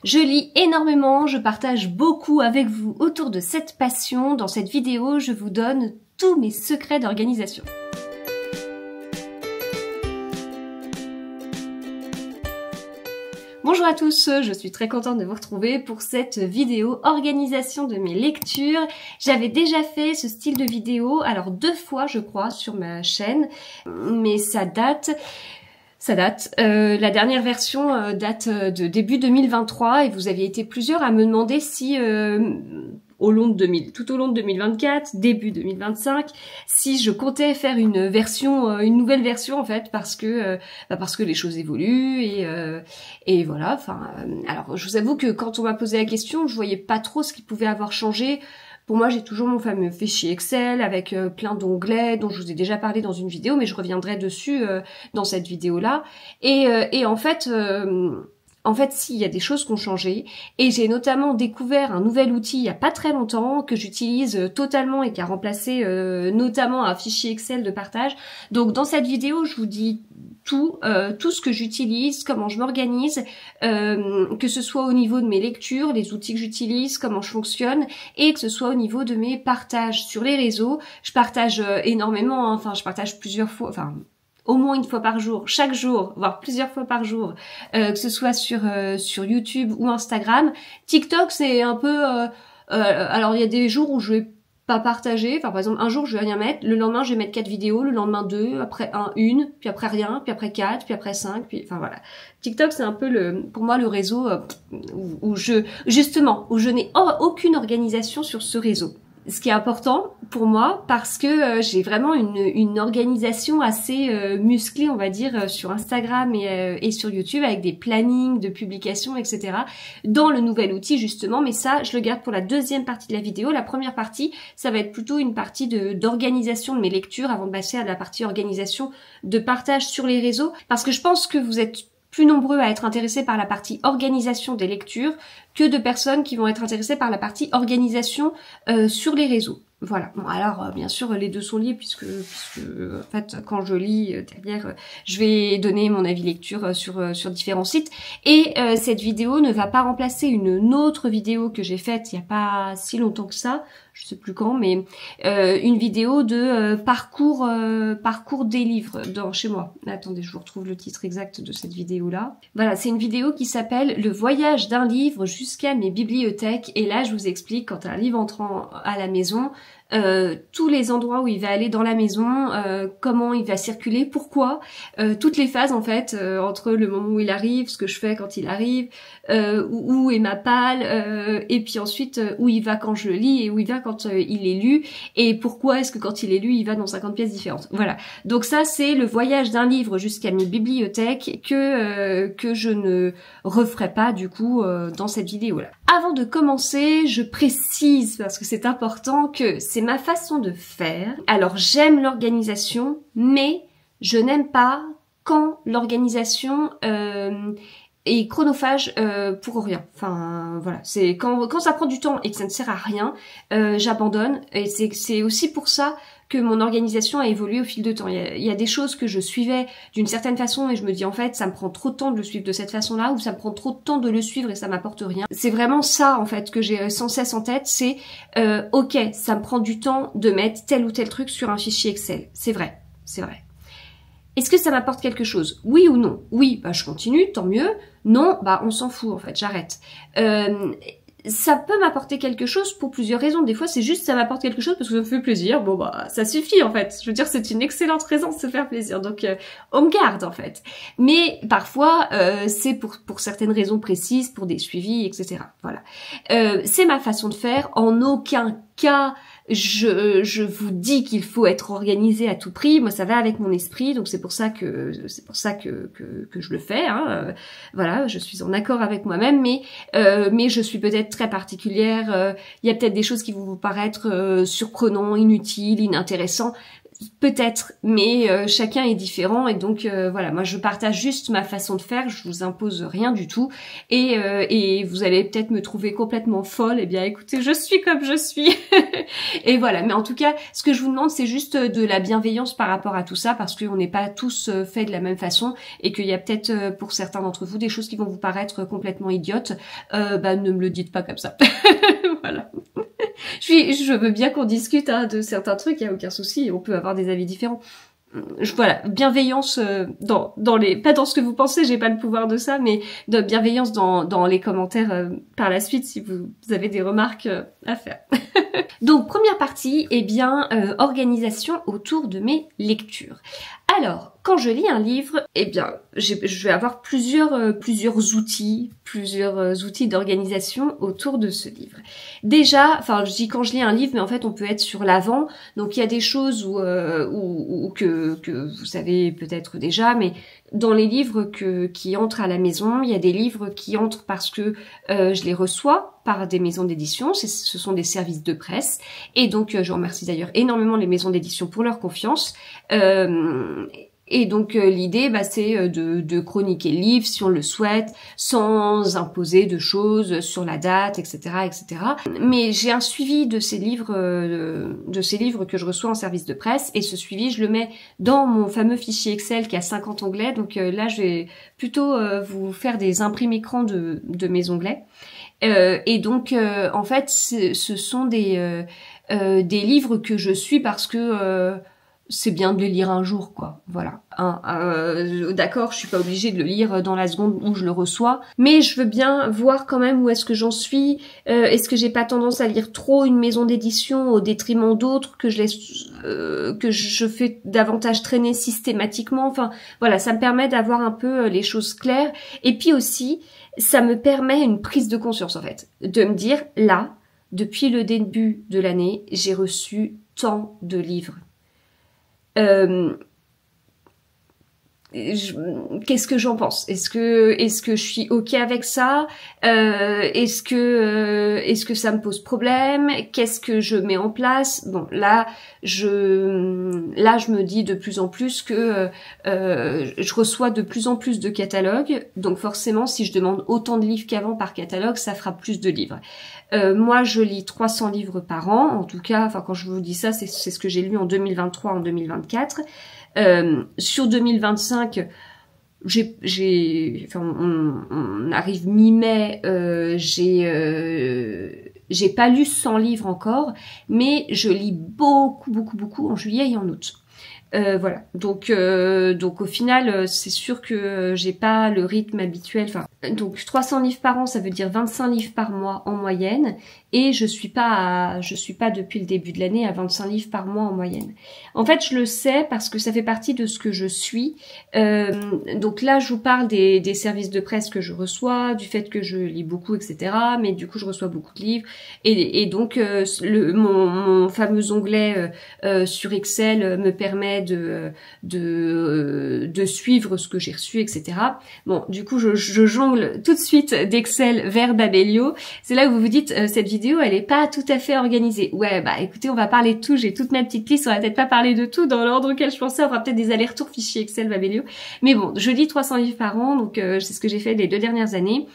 Je lis énormément, je partage beaucoup avec vous autour de cette passion. Dans cette vidéo, je vous donne tous mes secrets d'organisation. Bonjour à tous, je suis très contente de vous retrouver pour cette vidéo organisation de mes lectures. J'avais déjà fait ce style de vidéo, alors 2 fois je crois sur ma chaîne, mais ça date. La dernière version date de début 2023 et vous aviez été plusieurs à me demander si tout au long de 2024, début 2025, si je comptais faire une nouvelle version en fait, parce que les choses évoluent et voilà. Alors je vous avoue que quand on m'a posé la question, je voyais pas trop ce qui pouvait avoir changé. Pour moi, j'ai toujours mon fameux fichier Excel avec plein d'onglets dont je vous ai déjà parlé dans une vidéo, mais je reviendrai dessus dans cette vidéo-là. Et en fait, si, il y a des choses qui ont changé. Et j'ai notamment découvert un nouvel outil il y a pas très longtemps que j'utilise totalement et qui a remplacé notamment un fichier Excel de partage. Donc dans cette vidéo, je vous dis tout ce que j'utilise, comment je m'organise, que ce soit au niveau de mes lectures, les outils que j'utilise, comment je fonctionne, et que ce soit au niveau de mes partages sur les réseaux. Je partage énormément, hein, je partage plusieurs fois, au moins une fois par jour, chaque jour, voire plusieurs fois par jour, que ce soit sur YouTube ou Instagram. TikTok, c'est un peu... alors, il y a des jours où je vais pas partager. Par exemple, un jour, je vais rien mettre. Le lendemain, je vais mettre 4 vidéos. Le lendemain, 2. Après, une. Puis après, rien. Puis après, 4. Puis après, 5. Puis, voilà. TikTok, c'est un peu pour moi, le réseau où je n'ai aucune organisation sur ce réseau. Ce qui est important pour moi parce que j'ai vraiment une organisation assez musclée, on va dire, sur Instagram et sur YouTube avec des plannings de publications, etc. dans le nouvel outil justement, mais ça je le garde pour la deuxième partie de la vidéo. La première partie, ça va être plutôt une partie d'organisation de mes lectures avant de passer à la partie organisation de partage sur les réseaux, parce que je pense que vous êtes plus nombreux à être intéressés par la partie organisation des lectures que de personnes qui vont être intéressées par la partie organisation sur les réseaux. Voilà. Bon, alors bien sûr les deux sont liés puisque en fait quand je lis derrière, je vais donner mon avis lecture sur différents sites, et cette vidéo ne va pas remplacer une autre vidéo que j'ai faite il y a pas si longtemps que ça, je sais plus quand, mais une vidéo de parcours des livres chez moi. Attendez, je vous retrouve le titre exact de cette vidéo là. Voilà, c'est une vidéo qui s'appelle Le voyage d'un livre jusqu'à mes bibliothèques, et là je vous explique quand un livre entrant à la maison, tous les endroits où il va aller dans la maison, comment il va circuler, pourquoi, toutes les phases en fait, entre le moment où il arrive, ce que je fais quand il arrive, où est ma palle, et puis ensuite où il va quand je le lis et où il va quand il est lu, et pourquoi est-ce que quand il est lu il va dans 50 pièces différentes. Voilà, donc ça c'est le voyage d'un livre jusqu'à mes bibliothèques que je ne referai pas du coup dans cette vidéo là. Avant de commencer, je précise, parce que c'est important, que c'est ma façon de faire. Alors j'aime l'organisation, mais je n'aime pas quand l'organisation est chronophage pour rien. Voilà, c'est quand ça prend du temps et que ça ne sert à rien, j'abandonne. Et c'est aussi pour ça que mon organisation a évolué au fil de temps. Il y a des choses que je suivais d'une certaine façon et je me dis en fait ça me prend trop de temps de le suivre de cette façon-là, ou ça me prend trop de temps de le suivre et ça m'apporte rien. C'est vraiment ça en fait que j'ai sans cesse en tête, c'est ok, ça me prend du temps de mettre tel ou tel truc sur un fichier Excel. C'est vrai, c'est vrai. Est-ce que ça m'apporte quelque chose? Oui ou non? Oui, bah je continue, tant mieux. Non, bah on s'en fout en fait, j'arrête. Ça peut m'apporter quelque chose pour plusieurs raisons. Des fois, c'est juste ça m'apporte quelque chose parce que ça me fait plaisir. Bon bah ça suffit en fait. Je veux dire, c'est une excellente raison de se faire plaisir. Donc on me garde en fait. Mais parfois, c'est pour certaines raisons précises, pour des suivis, etc. Voilà. C'est ma façon de faire. En aucun cas je vous dis qu'il faut être organisé à tout prix. Moi, ça va avec mon esprit, donc c'est pour ça que je le fais. Hein. Voilà, je suis en accord avec moi-même, mais je suis peut-être très particulière. Il y a peut-être des choses qui vont vous paraître surprenantes, inutiles, inintéressantes. peut-être, mais chacun est différent et donc voilà, moi je partage juste ma façon de faire, je vous impose rien du tout et vous allez peut-être me trouver complètement folle, eh bien écoutez, je suis comme je suis et voilà, mais en tout cas, ce que je vous demande c'est juste de la bienveillance par rapport à tout ça parce qu'on n'est pas tous faits de la même façon et qu'il y a peut-être pour certains d'entre vous des choses qui vont vous paraître complètement idiotes, ne me le dites pas comme ça. Voilà. Je veux bien qu'on discute de certains trucs, il y a aucun souci, on peut avoir des avis différents. Voilà, bienveillance dans les, pas dans ce que vous pensez, j'ai pas le pouvoir de ça, mais de bienveillance dans les commentaires par la suite si vous avez des remarques à faire. Donc première partie, eh bien organisation autour de mes lectures. Alors, quand je lis un livre, eh bien, je vais avoir plusieurs outils d'organisation autour de ce livre. Déjà, enfin, je dis quand je lis un livre, mais en fait, on peut être sur l'avant. Donc, il y a des choses que vous savez peut-être déjà, mais dans les livres qui entrent à la maison, il y a des livres qui entrent parce que je les reçois par des maisons d'édition. Ce sont des services de presse. Et donc, je remercie d'ailleurs énormément les maisons d'édition pour leur confiance. Et donc l'idée, c'est de chroniquer le livre si on le souhaite, sans imposer de choses sur la date, etc., etc. Mais j'ai un suivi de ces livres que je reçois en service de presse, et ce suivi, je le mets dans mon fameux fichier Excel qui a 50 onglets. Donc là, je vais plutôt vous faire des imprimes écran de mes onglets. Et donc, en fait, ce sont des livres que je suis parce que c'est bien de les lire un jour, quoi. Voilà. D'accord, je suis pas obligée de le lire dans la seconde où je le reçois, mais je veux bien voir quand même où est-ce que j'en suis. Est-ce que j'ai pas tendance à lire trop une maison d'édition au détriment d'autres que je fais davantage traîner systématiquement. Enfin, voilà, ça me permet d'avoir un peu les choses claires. Et puis aussi, ça me permet une prise de conscience, en fait, de me dire là, depuis le début de l'année, j'ai reçu tant de livres. Qu'est-ce que j'en pense? Est-ce que je suis ok avec ça? Est-ce que ça me pose problème? Qu'est-ce que je mets en place? Bon, là je me dis de plus en plus que je reçois de plus en plus de catalogues, donc forcément si je demande autant de livres qu'avant par catalogue, ça fera plus de livres. Moi je lis 300 livres par an, en tout cas, enfin quand je vous dis ça, c'est ce que j'ai lu en 2023, en 2024. Sur 2025, on arrive mi-mai, j'ai pas lu 100 livres encore, mais je lis beaucoup en juillet et en août. Voilà, donc au final, c'est sûr que j'ai pas le rythme habituel. Enfin, donc 300 livres par an, ça veut dire 25 livres par mois en moyenne, et je suis pas depuis le début de l'année à 25 livres par mois en moyenne. En fait, je le sais parce que ça fait partie de ce que je suis. Donc là, je vous parle des services de presse que je reçois, du fait que je lis beaucoup, etc. Mais du coup, je reçois beaucoup de livres, et donc mon fameux onglet sur Excel me permet de suivre ce que j'ai reçu, etc. Bon, du coup, je jongle tout de suite d'Excel vers Babelio. C'est là où vous vous dites, cette vidéo, elle est pas tout à fait organisée. Ouais, écoutez, on va parler de tout. J'ai toute ma petite liste. On va peut-être pas parler de tout dans l'ordre auquel je pensais. On fera peut-être des allers-retours fichier Excel Babelio. Mais bon, je lis 300 livres par an, donc c'est ce que j'ai fait les 2 dernières années.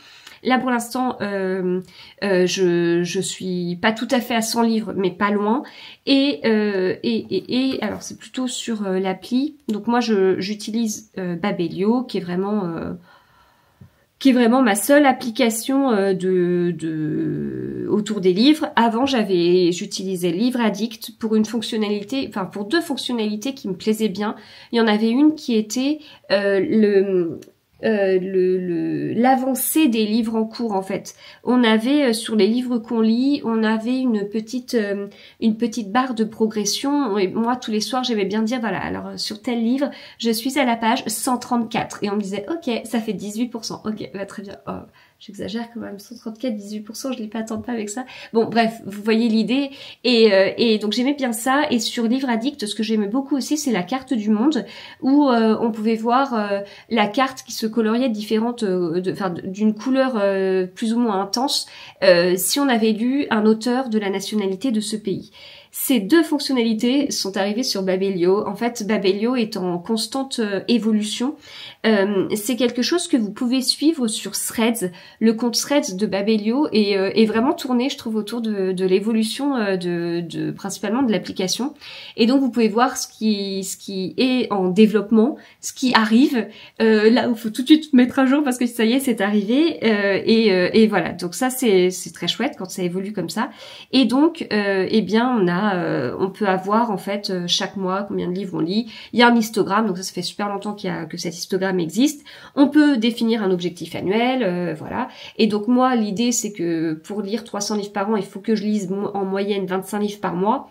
Là, pour l'instant, je suis pas tout à fait à 100 livres, mais pas loin. Et alors, c'est plutôt sur l'appli. Donc moi, j'utilise Babelio, qui est vraiment ma seule application autour des livres. Avant, j'utilisais Livre Addict pour une fonctionnalité, enfin pour 2 fonctionnalités qui me plaisaient bien. Il y en avait une qui était l'avancée des livres en cours, en fait. On avait sur les livres qu'on lit, on avait une petite barre de progression, et moi tous les soirs j'aimais bien dire voilà, alors sur tel livre je suis à la page 134, et on me disait ok, ça fait 18%, ok, très bien. Oh, j'exagère quand même, 134, 18%, je lis pas tant de pas avec ça. Bon, bref, vous voyez l'idée. Et donc j'aimais bien ça. Et sur Livre Addict, ce que j'aimais beaucoup aussi, c'est la carte du monde, où on pouvait voir la carte qui se coloriait différente, d'une couleur plus ou moins intense, si on avait lu un auteur de la nationalité de ce pays. Ces deux fonctionnalités sont arrivées sur Babelio. En fait, Babelio est en constante évolution. C'est quelque chose que vous pouvez suivre sur Threads. Le compte Threads de Babelio est vraiment tourné, je trouve, autour de l'évolution principalement de l'application. Et donc, vous pouvez voir ce qui est en développement, ce qui arrive. Là, il faut tout de suite mettre à jour parce que ça y est, c'est arrivé. Et voilà. Donc ça, c'est très chouette quand ça évolue comme ça. Et donc, eh bien, on peut avoir en fait chaque mois combien de livres on lit. Il y a un histogramme, donc ça fait super longtemps que cet histogramme existe. On peut définir un objectif annuel, voilà. Et donc moi, l'idée c'est que pour lire 300 livres par an, il faut que je lise en moyenne 25 livres par mois.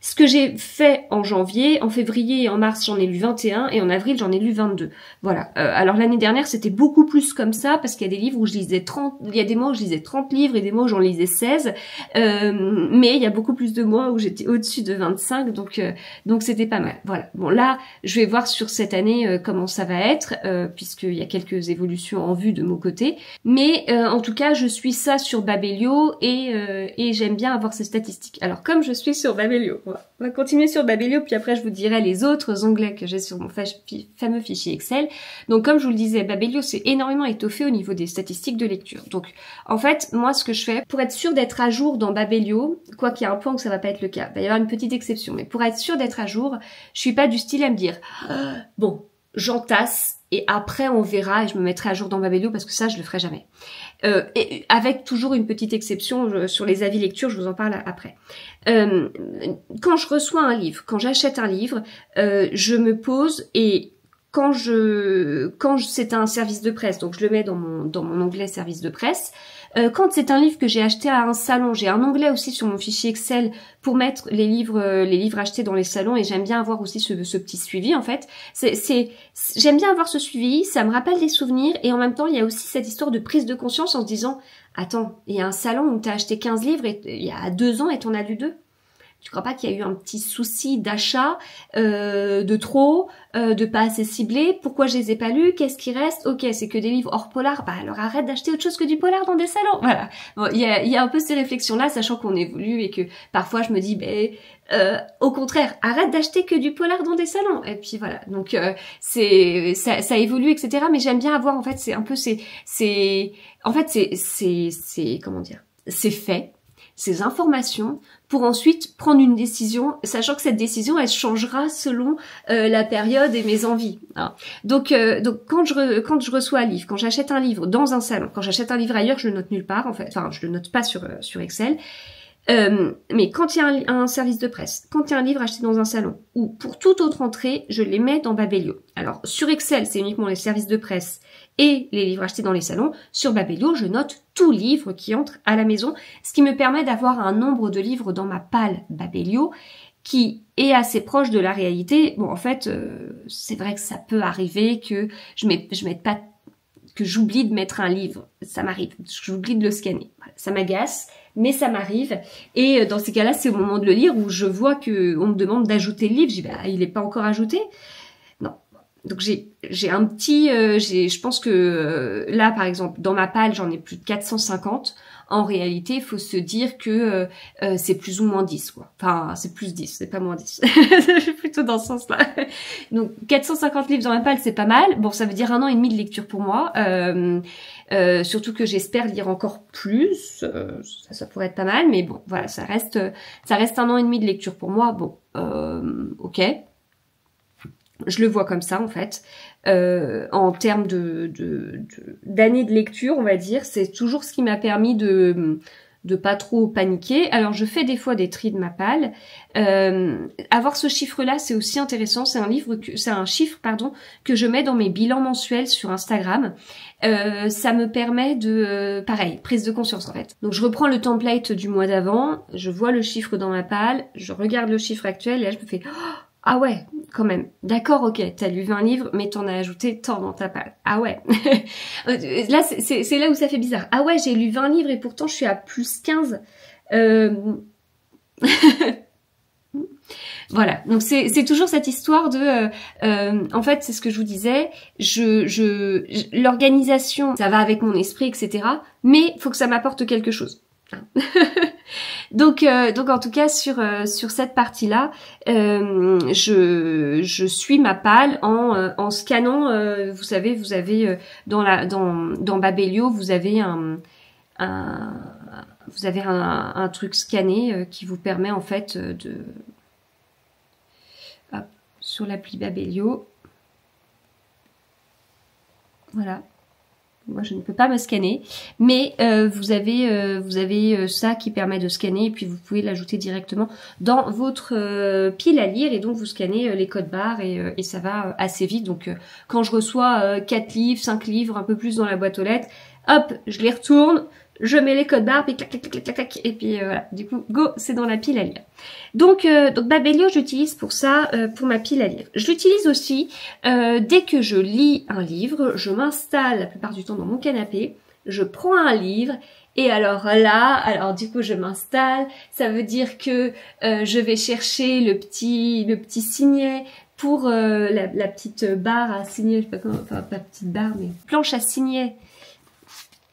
Ce que j'ai fait en janvier, en février et en mars, j'en ai lu 21 et en avril, j'en ai lu 22. Voilà. Alors l'année dernière, c'était beaucoup plus comme ça parce qu'il y a des livres où je lisais 30, il y a des mois où je lisais 30 livres et des mois où j'en lisais 16. Mais il y a beaucoup plus de mois où j'étais au-dessus de 25, donc c'était pas mal. Voilà. Bon là, je vais voir sur cette année comment ça va être puisqu'il y a quelques évolutions en vue de mon côté. Mais en tout cas, je suis ça sur Babelio et j'aime bien avoir ces statistiques. Alors comme je suis sur Babelio, on va continuer sur Babelio, puis après je vous dirai les autres onglets que j'ai sur mon fameux fichier Excel. Donc comme je vous le disais, Babelio s'est énormément étoffé au niveau des statistiques de lecture. Donc en fait, moi ce que je fais, pour être sûr d'être à jour dans Babelio, quoi qu'il y a un point où ça va pas être le cas, il va y avoir une petite exception, mais pour être sûr d'être à jour, je suis pas du style à me dire bon, j'entasse et après on verra et je me mettrai à jour dans Babelio parce que ça je le ferai jamais. Et avec toujours une petite exception sur les avis lecture, je vous en parle après. Quand je reçois un livre, quand j'achète un livre, je me pose et quand c'est un service de presse, donc je le mets dans mon onglet service de presse. Quand c'est un livre que j'ai acheté à un salon, j'ai un onglet aussi sur mon fichier Excel pour mettre les livres achetés dans les salons et j'aime bien avoir aussi ce petit suivi en fait. J'aime bien avoir ce suivi, ça me rappelle des souvenirs et en même temps il y a aussi cette histoire de prise de conscience en se disant attends, il y a un salon où t'as acheté 15 livres il y a 2 ans et t'en as lu 2. Tu crois pas qu'il y a eu un petit souci d'achat, de trop, de pas assez ciblé? Pourquoi je les ai pas lus? Qu'est-ce qui reste? Ok, c'est que des livres hors polar. Bah alors arrête d'acheter autre chose que du polar dans des salons. Voilà. Bon, il y a un peu ces réflexions-là, sachant qu'on évolue et que parfois je me dis, au contraire, arrête d'acheter que du polar dans des salons. Et puis voilà. Donc ça évolue, etc. Mais j'aime bien avoir en fait, comment dire, c'est fait. Ces informations pour ensuite prendre une décision, sachant que cette décision elle changera selon la période et mes envies. Hein. Donc quand je reçois un livre, quand j'achète un livre dans un salon, quand j'achète un livre ailleurs, je le note nulle part en fait. Enfin, je le note pas sur Excel. Mais quand il y a un service de presse, quand il y a un livre acheté dans un salon, ou pour toute autre entrée, je les mets dans Babelio. Alors sur Excel, c'est uniquement les services de presse et les livres achetés dans les salons. Sur Babelio, je note tout livre qui entre à la maison, ce qui me permet d'avoir un nombre de livres dans ma palle Babelio qui est assez proche de la réalité. Bon, en fait, c'est vrai que ça peut arriver que je mette pas, que j'oublie de mettre un livre. Ça m'arrive. J'oublie de le scanner. Voilà, ça m'agace, mais ça m'arrive. Et dans ces cas-là, c'est au moment de le lire où je vois que on me demande d'ajouter le livre. Je dis, il est pas encore ajouté. Non. Donc j'ai un petit, je pense que là par exemple dans ma palle j'en ai plus de 450. En réalité, il faut se dire que c'est plus ou moins 10 quoi. Enfin, c'est plus 10, c'est pas moins 10. Je suis plutôt dans ce sens-là. Donc 450 livres dans ma palle, c'est pas mal. Bon, ça veut dire 1 an et demi de lecture pour moi. Surtout que j'espère lire encore plus. Ça pourrait être pas mal, mais bon, voilà, ça reste 1 an et demi de lecture pour moi. Bon, ok. Je le vois comme ça en fait. En termes d'années de lecture, on va dire, c'est toujours ce qui m'a permis de pas trop paniquer. Alors je fais des fois des tris de ma palle. Avoir ce chiffre-là, c'est aussi intéressant. C'est un chiffre que je mets dans mes bilans mensuels sur Instagram. Ça me permet pareil, prise de conscience en fait. Donc je reprends le template du mois d'avant, je vois le chiffre dans ma palle, je regarde le chiffre actuel et là je me fais ah ouais, quand même. D'accord, ok, t'as lu 20 livres, mais t'en as ajouté tant dans ta palle. Ah ouais. Là, c'est là où ça fait bizarre. Ah ouais, j'ai lu 20 livres et pourtant je suis à plus 15. Voilà, donc c'est toujours cette histoire de... en fait, c'est ce que je vous disais, l'organisation, ça va avec mon esprit, etc. Mais il faut que ça m'apporte quelque chose. Donc en tout cas sur cette partie-là, je suis ma palle en scannant. Vous savez, vous avez dans Babelio, vous avez un truc scanné qui vous permet en fait hop, sur l'appli Babelio. Voilà. Moi, je ne peux pas me scanner, mais vous avez ça qui permet de scanner et puis vous pouvez l'ajouter directement dans votre pile à lire et donc vous scannez les codes barres et ça va assez vite. Donc, quand je reçois 4 livres, 5 livres, un peu plus dans la boîte aux lettres, hop, je les retourne, je mets les codes barres, puis clac, clac, clac, clac, clac, et puis voilà. Du coup, go, c'est dans la pile à lire. Donc Babelio, j'utilise pour ça, pour ma pile à lire. Je l'utilise aussi dès que je lis un livre, je m'installe la plupart du temps dans mon canapé, je prends un livre, et alors du coup, je m'installe. Ça veut dire que je vais chercher le petit signet pour la petite barre à signet, je sais pas comment, enfin pas petite barre, mais planche à signet.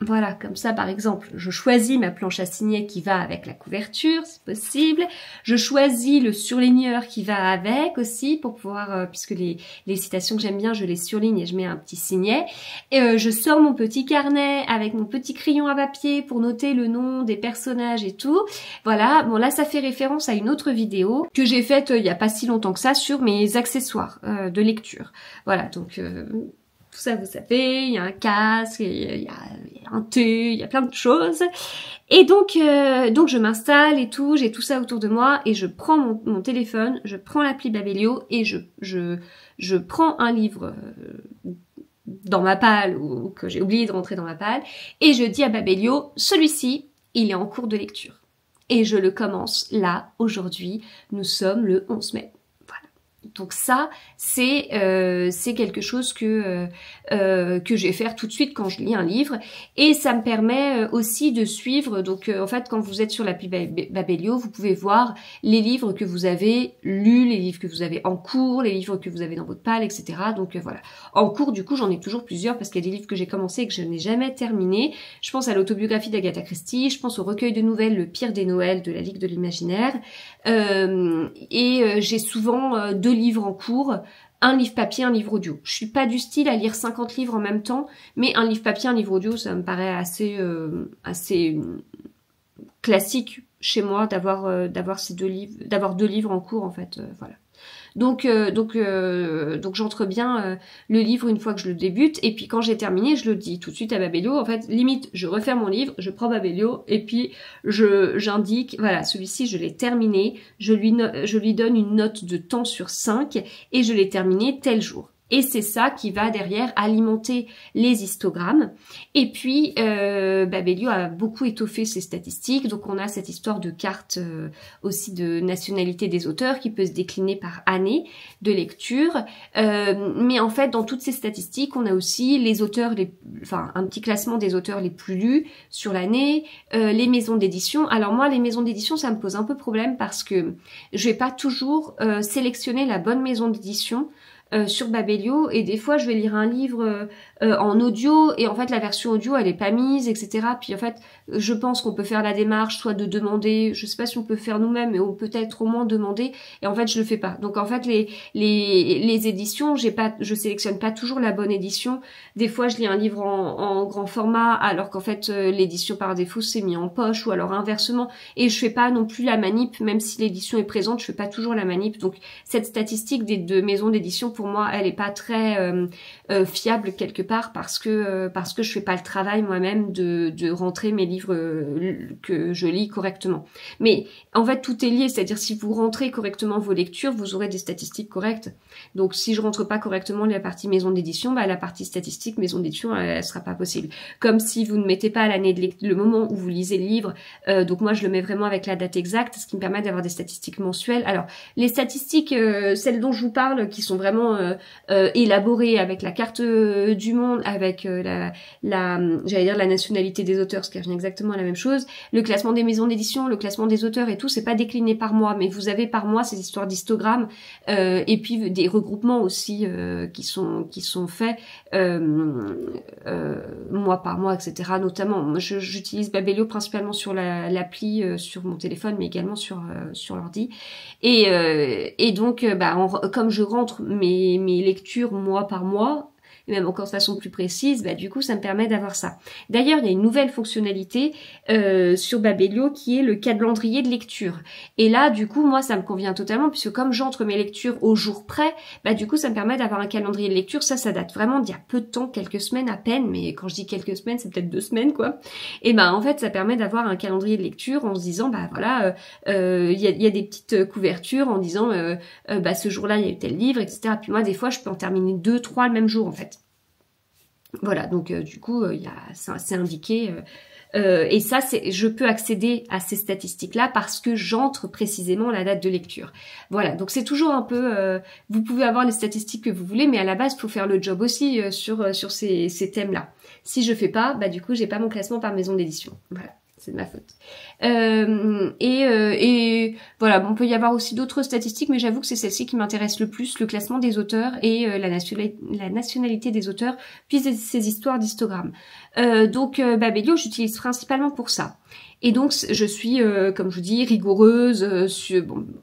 Voilà, comme ça par exemple, je choisis ma planche à signet qui va avec la couverture, c'est possible. Je choisis le surligneur qui va avec aussi pour pouvoir, puisque les citations que j'aime bien, je les surligne et je mets un petit signet. Et je sors mon petit carnet avec mon petit crayon à papier pour noter le nom des personnages et tout. Voilà, bon là ça fait référence à une autre vidéo que j'ai faite il y a pas si longtemps que ça sur mes accessoires de lecture. Voilà, donc... tout ça, vous savez, il y a un casque, il y a un thé, il y a plein de choses. Et donc je m'installe et tout, j'ai tout ça autour de moi et je prends mon téléphone, je prends l'appli Babelio et je prends un livre dans ma palle ou que j'ai oublié de rentrer dans ma palle et je dis à Babelio, celui-ci, il est en cours de lecture. Et je le commence là, aujourd'hui, nous sommes le 11 mai. Donc ça, c'est quelque chose que je vais faire tout de suite quand je lis un livre. Et ça me permet aussi de suivre. Donc en fait, quand vous êtes sur l'appli Babelio, vous pouvez voir les livres que vous avez lus, les livres que vous avez en cours, les livres que vous avez dans votre palle, etc. Donc voilà. En cours, du coup, j'en ai toujours plusieurs parce qu'il y a des livres que j'ai commencé et que je n'ai jamais terminé. Je pense à l'autobiographie d'Agatha Christie, je pense au recueil de nouvelles Le Pire des Noëls de la Ligue de l'Imaginaire. J'ai souvent 2 livres en cours, un livre papier, un livre audio. Je suis pas du style à lire 50 livres en même temps, mais un livre papier, un livre audio, ça me paraît assez classique chez moi d'avoir ces 2 livres, d'avoir 2 livres en cours en fait, voilà. Donc j'entre bien le livre une fois que je le débute et puis quand j'ai terminé, je le dis tout de suite à Babelio. En fait, limite, je referme mon livre, je prends Babelio et puis j'indique, voilà, celui-ci je l'ai terminé, je lui donne une note de temps sur 5 et je l'ai terminé tel jour. Et c'est ça qui va derrière alimenter les histogrammes. Et puis, Babelio a beaucoup étoffé ses statistiques. Donc, on a cette histoire de carte aussi de nationalité des auteurs qui peut se décliner par année de lecture. Mais en fait, dans toutes ces statistiques, on a aussi les auteurs, un petit classement des auteurs les plus lus sur l'année, les maisons d'édition. Alors moi, les maisons d'édition, ça me pose un peu problème parce que je vais pas toujours sélectionner la bonne maison d'édition sur Babelio et des fois je vais lire un livre en audio et en fait la version audio elle est pas mise, etc. Puis en fait je pense qu'on peut faire la démarche soit de demander, je sais pas si on peut faire nous-mêmes mais on peut être au moins demander et en fait je le fais pas. Donc en fait les éditions, je sélectionne pas toujours la bonne édition. Des fois je lis un livre en grand format alors qu'en fait l'édition par défaut c'est mis en poche ou alors inversement et je fais pas non plus la manip, même si l'édition est présente, je fais pas toujours la manip. Donc cette statistique des 2 maisons d'édition pour moi elle est pas très fiable quelque part parce que je fais pas le travail moi-même de rentrer mes livres que je lis correctement. Mais en fait tout est lié, c'est-à-dire si vous rentrez correctement vos lectures, vous aurez des statistiques correctes. Donc si je rentre pas correctement la partie maison d'édition, la partie statistique maison d'édition elle sera pas possible. Comme si vous ne mettez pas l'année le moment où vous lisez le livre, donc moi je le mets vraiment avec la date exacte, ce qui me permet d'avoir des statistiques mensuelles. Alors les statistiques, celles dont je vous parle, qui sont vraiment vraiment élaboré avec la carte du monde, avec j'allais dire la nationalité des auteurs, ce qui revient exactement à la même chose, le classement des maisons d'édition, le classement des auteurs et tout, c'est pas décliné par mois, mais vous avez par mois ces histoires d'histogrammes et puis des regroupements aussi qui sont faits mois par mois, etc. Notamment, moi j'utilise Babelio principalement sur l'appli sur mon téléphone, mais également sur l'ordi. Et donc, comme je rentre mes lectures mois par mois, et même encore de façon plus précise, du coup ça me permet d'avoir ça. D'ailleurs, il y a une nouvelle fonctionnalité sur Babelio qui est le calendrier de lecture. Et là, du coup, moi ça me convient totalement, puisque comme j'entre mes lectures au jour près, du coup ça me permet d'avoir un calendrier de lecture. Ça date vraiment d'il y a peu de temps, quelques semaines à peine, mais quand je dis quelques semaines, c'est peut-être 2 semaines quoi. Et en fait, ça permet d'avoir un calendrier de lecture en se disant, voilà, il y a des petites couvertures en disant, ce jour-là il y a eu tel livre, etc. Puis moi, des fois, je peux en terminer 2, 3 le même jour en fait. Voilà, donc du coup, c'est indiqué. Et ça, je peux accéder à ces statistiques-là parce que j'entre précisément la date de lecture. Voilà, donc c'est toujours un peu... vous pouvez avoir les statistiques que vous voulez, mais à la base, il faut faire le job aussi sur ces thèmes-là. Si je fais pas, du coup, j'ai pas mon classement par maison d'édition. Voilà. C'est de ma faute. Et voilà, on peut y avoir aussi d'autres statistiques, mais j'avoue que c'est celle-ci qui m'intéresse le plus, le classement des auteurs et la nationalité des auteurs, puis ces histoires d'histogrammes. Donc Babelio, j'utilise principalement pour ça. Et donc je suis, comme je vous dis, rigoureuse,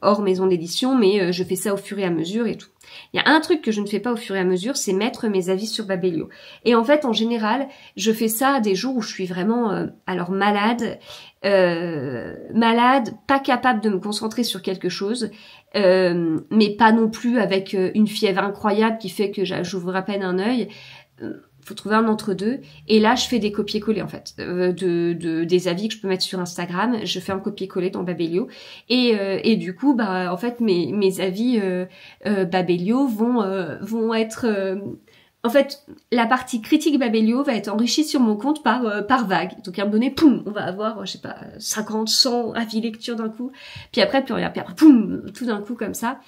hors maison d'édition, mais je fais ça au fur et à mesure et tout. Il y a un truc que je ne fais pas au fur et à mesure, c'est mettre mes avis sur Babelio. Et en fait, en général, je fais ça des jours où je suis vraiment malade, pas capable de me concentrer sur quelque chose, mais pas non plus avec une fièvre incroyable qui fait que j'ouvre à peine un œil. Faut trouver un entre-deux. Et là, je fais des copier-coller en fait des avis que je peux mettre sur Instagram. Je fais un copier-coller dans Babelio et du coup, en fait, mes avis Babelio vont être en fait, la partie critique Babelio va être enrichie sur mon compte par vague. Donc à un moment donné, poum, on va avoir, je sais pas, 50, 100 avis lecture d'un coup. Puis après, plus rien. Puis après, poum, tout d'un coup comme ça.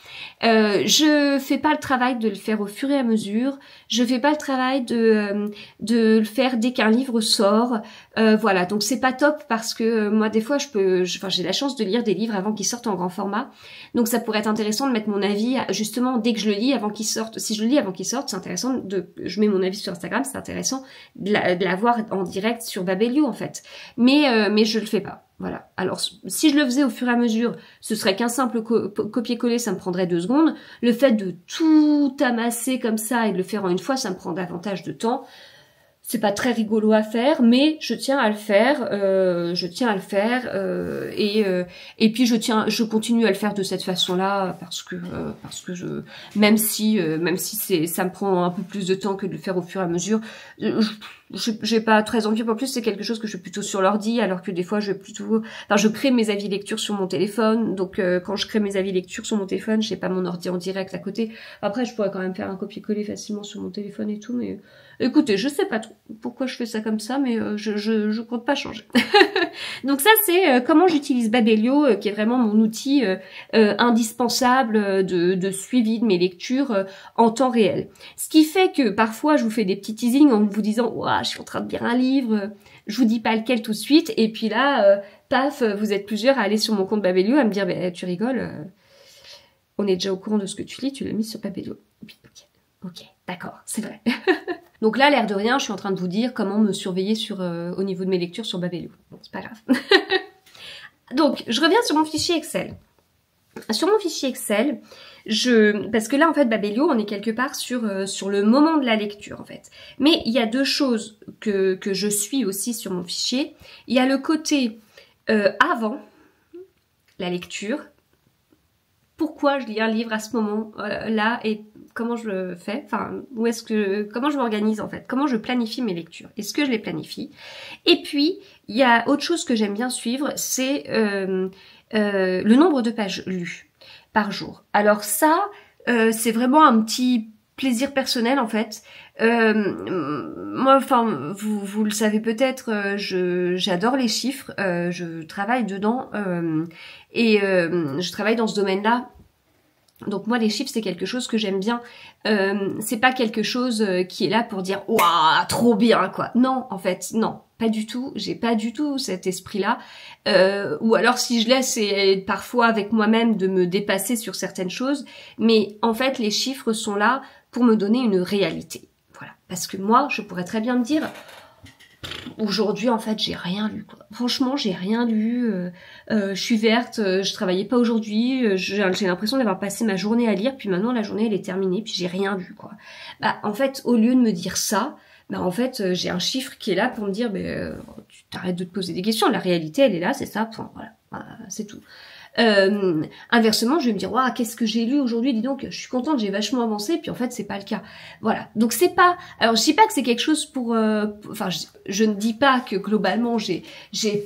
Je fais pas le travail de le faire au fur et à mesure. Je fais pas le travail de le faire dès qu'un livre sort. Voilà, donc c'est pas top parce que moi, des fois, j'ai la chance de lire des livres avant qu'ils sortent en grand format. Donc ça pourrait être intéressant de mettre mon avis justement dès que je le lis avant qu'il sorte. Si je le lis avant qu'il sorte, c'est intéressant je mets mon avis sur Instagram, c'est intéressant de l'avoir en direct sur Babelio en fait. Mais je le fais pas. Voilà. Alors, si je le faisais au fur et à mesure, ce serait qu'un simple copier-coller, ça me prendrait 2 secondes. Le fait de tout amasser comme ça et de le faire en une fois, ça me prend davantage de temps. C'est pas très rigolo à faire, mais je tiens à le faire. Et puis je continue à le faire de cette façon-là parce que même si ça me prend un peu plus de temps que de le faire au fur et à mesure. J'ai pas très envie. En plus, c'est quelque chose que je fais plutôt sur l'ordi, alors que des fois, je crée mes avis lecture sur mon téléphone. Donc, quand je crée mes avis lecture sur mon téléphone, j'ai pas mon ordi en direct à côté. Après, je pourrais quand même faire un copier-coller facilement sur mon téléphone et tout, mais écoutez, je sais pas trop pourquoi je fais ça comme ça, mais je compte pas changer. Donc ça, c'est comment j'utilise Babelio, qui est vraiment mon outil indispensable de suivi de mes lectures en temps réel. Ce qui fait que parfois, je vous fais des petits teasings en vous disant « Ouah, je suis en train de lire un livre », je vous dis pas lequel tout de suite, et puis là, paf, vous êtes plusieurs à aller sur mon compte Babelio à me dire « Tu rigoles, on est déjà au courant de ce que tu lis, tu l'as mis sur Babelio. » Ok, d'accord, c'est vrai. Donc là, l'air de rien, je suis en train de vous dire comment me surveiller au niveau de mes lectures sur Babelio. Bon, c'est pas grave. Donc, je reviens sur mon fichier Excel. Sur mon fichier Excel, parce que là, en fait, Babelio, on est quelque part sur le moment de la lecture, en fait. Mais il y a 2 choses que je suis aussi sur mon fichier. Il y a le côté avant la lecture. Pourquoi je lis un livre à ce moment-là et comment je le fais, enfin, comment je m'organise en fait, comment je planifie mes lectures, est-ce que je les planifie? Et puis, il y a autre chose que j'aime bien suivre, c'est le nombre de pages lues par jour. Alors ça, c'est vraiment un petit plaisir personnel en fait. Moi, enfin, vous le savez peut-être, j'adore les chiffres, je travaille dedans et je travaille dans ce domaine-là Donc moi les chiffres c'est quelque chose que j'aime bien, c'est pas quelque chose qui est là pour dire waouh trop bien quoi. Non en fait non pas du tout, j'ai pas du tout cet esprit-là. Ou alors si je laisse parfois avec moi-même de me dépasser sur certaines choses, mais en fait les chiffres sont là pour me donner une réalité. Voilà, parce que moi je pourrais très bien me dire aujourd'hui, en fait, j'ai rien lu, quoi. Franchement, j'ai rien lu. Je suis verte, je travaillais pas aujourd'hui. J'ai l'impression d'avoir passé ma journée à lire, puis maintenant la journée elle est terminée, puis j'ai rien lu, quoi. Bah, en fait, au lieu de me dire ça, bah en fait, j'ai un chiffre qui est là pour me dire, tu t'arrêtes de te poser des questions. La réalité, elle est là, c'est ça. Point. Voilà, c'est tout. Inversement, je vais me dire, waouh, qu'est-ce que j'ai lu aujourd'hui, dis donc, je suis contente, j'ai vachement avancé, puis en fait, c'est pas le cas. Voilà. Donc c'est pas, alors je dis pas que c'est quelque chose pour, enfin, je ne dis pas que globalement j'ai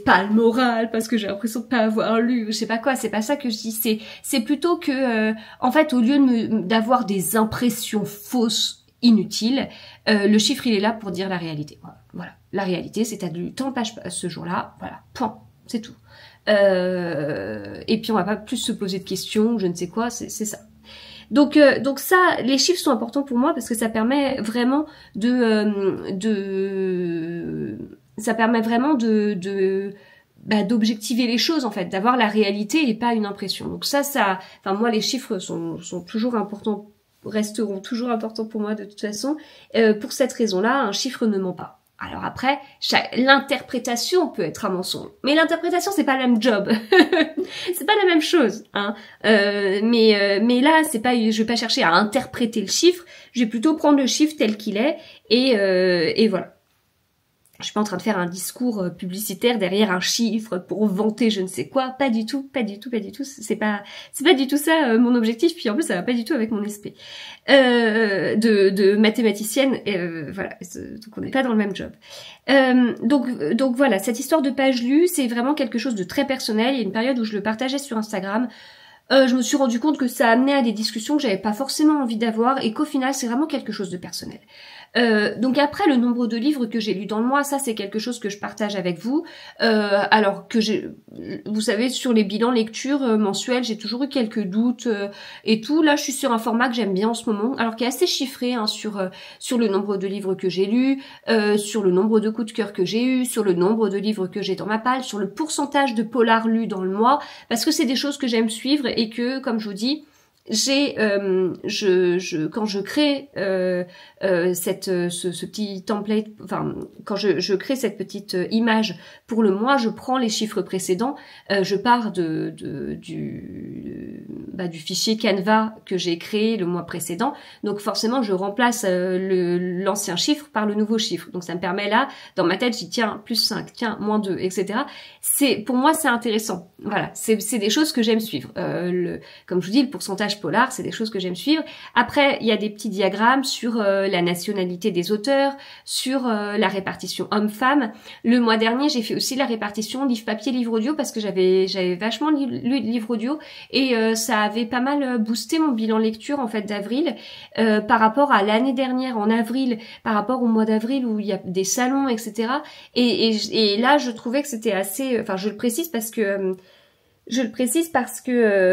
pas le moral parce que j'ai l'impression de pas avoir lu, je sais pas quoi, c'est pas ça que je dis, c'est plutôt que, en fait, au lieu d'avoir des impressions fausses, inutiles, le chiffre il est là pour dire la réalité. Voilà. La réalité, c'est t'as lu tant de pages ce jour-là, voilà, point, c'est tout. Et puis on va pas plus se poser de questions, je ne sais quoi, c'est ça. Donc ça, les chiffres sont importants pour moi parce que ça permet vraiment d'objectiver les choses en fait, d'avoir la réalité et pas une impression. Donc enfin moi les chiffres sont toujours importants, resteront toujours importants pour moi de toute façon. Pour cette raison-là, un chiffre ne ment pas. Alors après, l'interprétation peut être un mensonge, mais l'interprétation c'est pas le même job, c'est pas la même chose, hein. Mais là c'est pas, je vais pas chercher à interpréter le chiffre, je vais plutôt prendre le chiffre tel qu'il est et voilà. Je suis pas en train de faire un discours publicitaire derrière un chiffre pour vanter je ne sais quoi, pas du tout, pas du tout, pas du tout. C'est pas du tout ça mon objectif. Puis en plus ça va pas du tout avec mon esprit de mathématicienne. Voilà, donc on n'est pas dans le même job. Donc voilà, cette histoire de page lue, c'est vraiment quelque chose de très personnel. Il y a une période où je le partageais sur Instagram. Je me suis rendu compte que ça amenait à des discussions que j'avais pas forcément envie d'avoir et qu'au final c'est vraiment quelque chose de personnel. Donc après le nombre de livres que j'ai lus dans le mois, ça c'est quelque chose que je partage avec vous. Alors que vous savez sur les bilans lecture mensuels, j'ai toujours eu quelques doutes et tout. Là je suis sur un format que j'aime bien en ce moment, alors qui est assez chiffré hein, sur le nombre de livres que j'ai lus, sur le nombre de coups de cœur que j'ai eu, sur le nombre de livres que j'ai dans ma palle, sur le pourcentage de polars lus dans le mois, parce que c'est des choses que j'aime suivre et que comme je vous dis, quand je crée ce petit template, enfin quand je crée cette petite image pour le mois, je prends les chiffres précédents, je pars du fichier Canva que j'ai créé le mois précédent, donc forcément je remplace l'ancien chiffre par le nouveau chiffre, donc ça me permet là, dans ma tête, j'y tiens plus 5, tiens moins 2, etc. Pour moi c'est intéressant, voilà, c'est des choses que j'aime suivre, comme je vous dis, le pourcentage polar, c'est des choses que j'aime suivre. Après, il y a des petits diagrammes sur la nationalité des auteurs, sur la répartition homme-femme. Le mois dernier, j'ai fait aussi la répartition livre-papier, livre-audio, parce que j'avais vachement lu de livre-audio, et ça avait pas mal boosté mon bilan lecture, en fait, d'avril, par rapport à l'année dernière, en avril, par rapport au mois d'avril, où il y a des salons, etc. Et là, je trouvais que c'était assez... Enfin, je le précise parce que...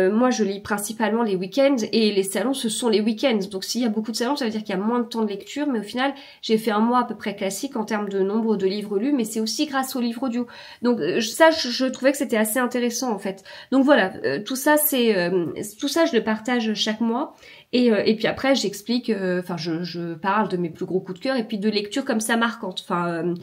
moi je lis principalement les week-ends et les salons ce sont les week-ends. Donc s'il y a beaucoup de salons, ça veut dire qu'il y a moins de temps de lecture, mais au final j'ai fait un mois à peu près classique en termes de nombre de livres lus, mais c'est aussi grâce aux livres audio. Donc ça je trouvais que c'était assez intéressant en fait. Donc voilà, tout ça je le partage chaque mois. Et puis après j'explique, enfin je parle de mes plus gros coups de cœur et puis de lectures comme ça marquantes, enfin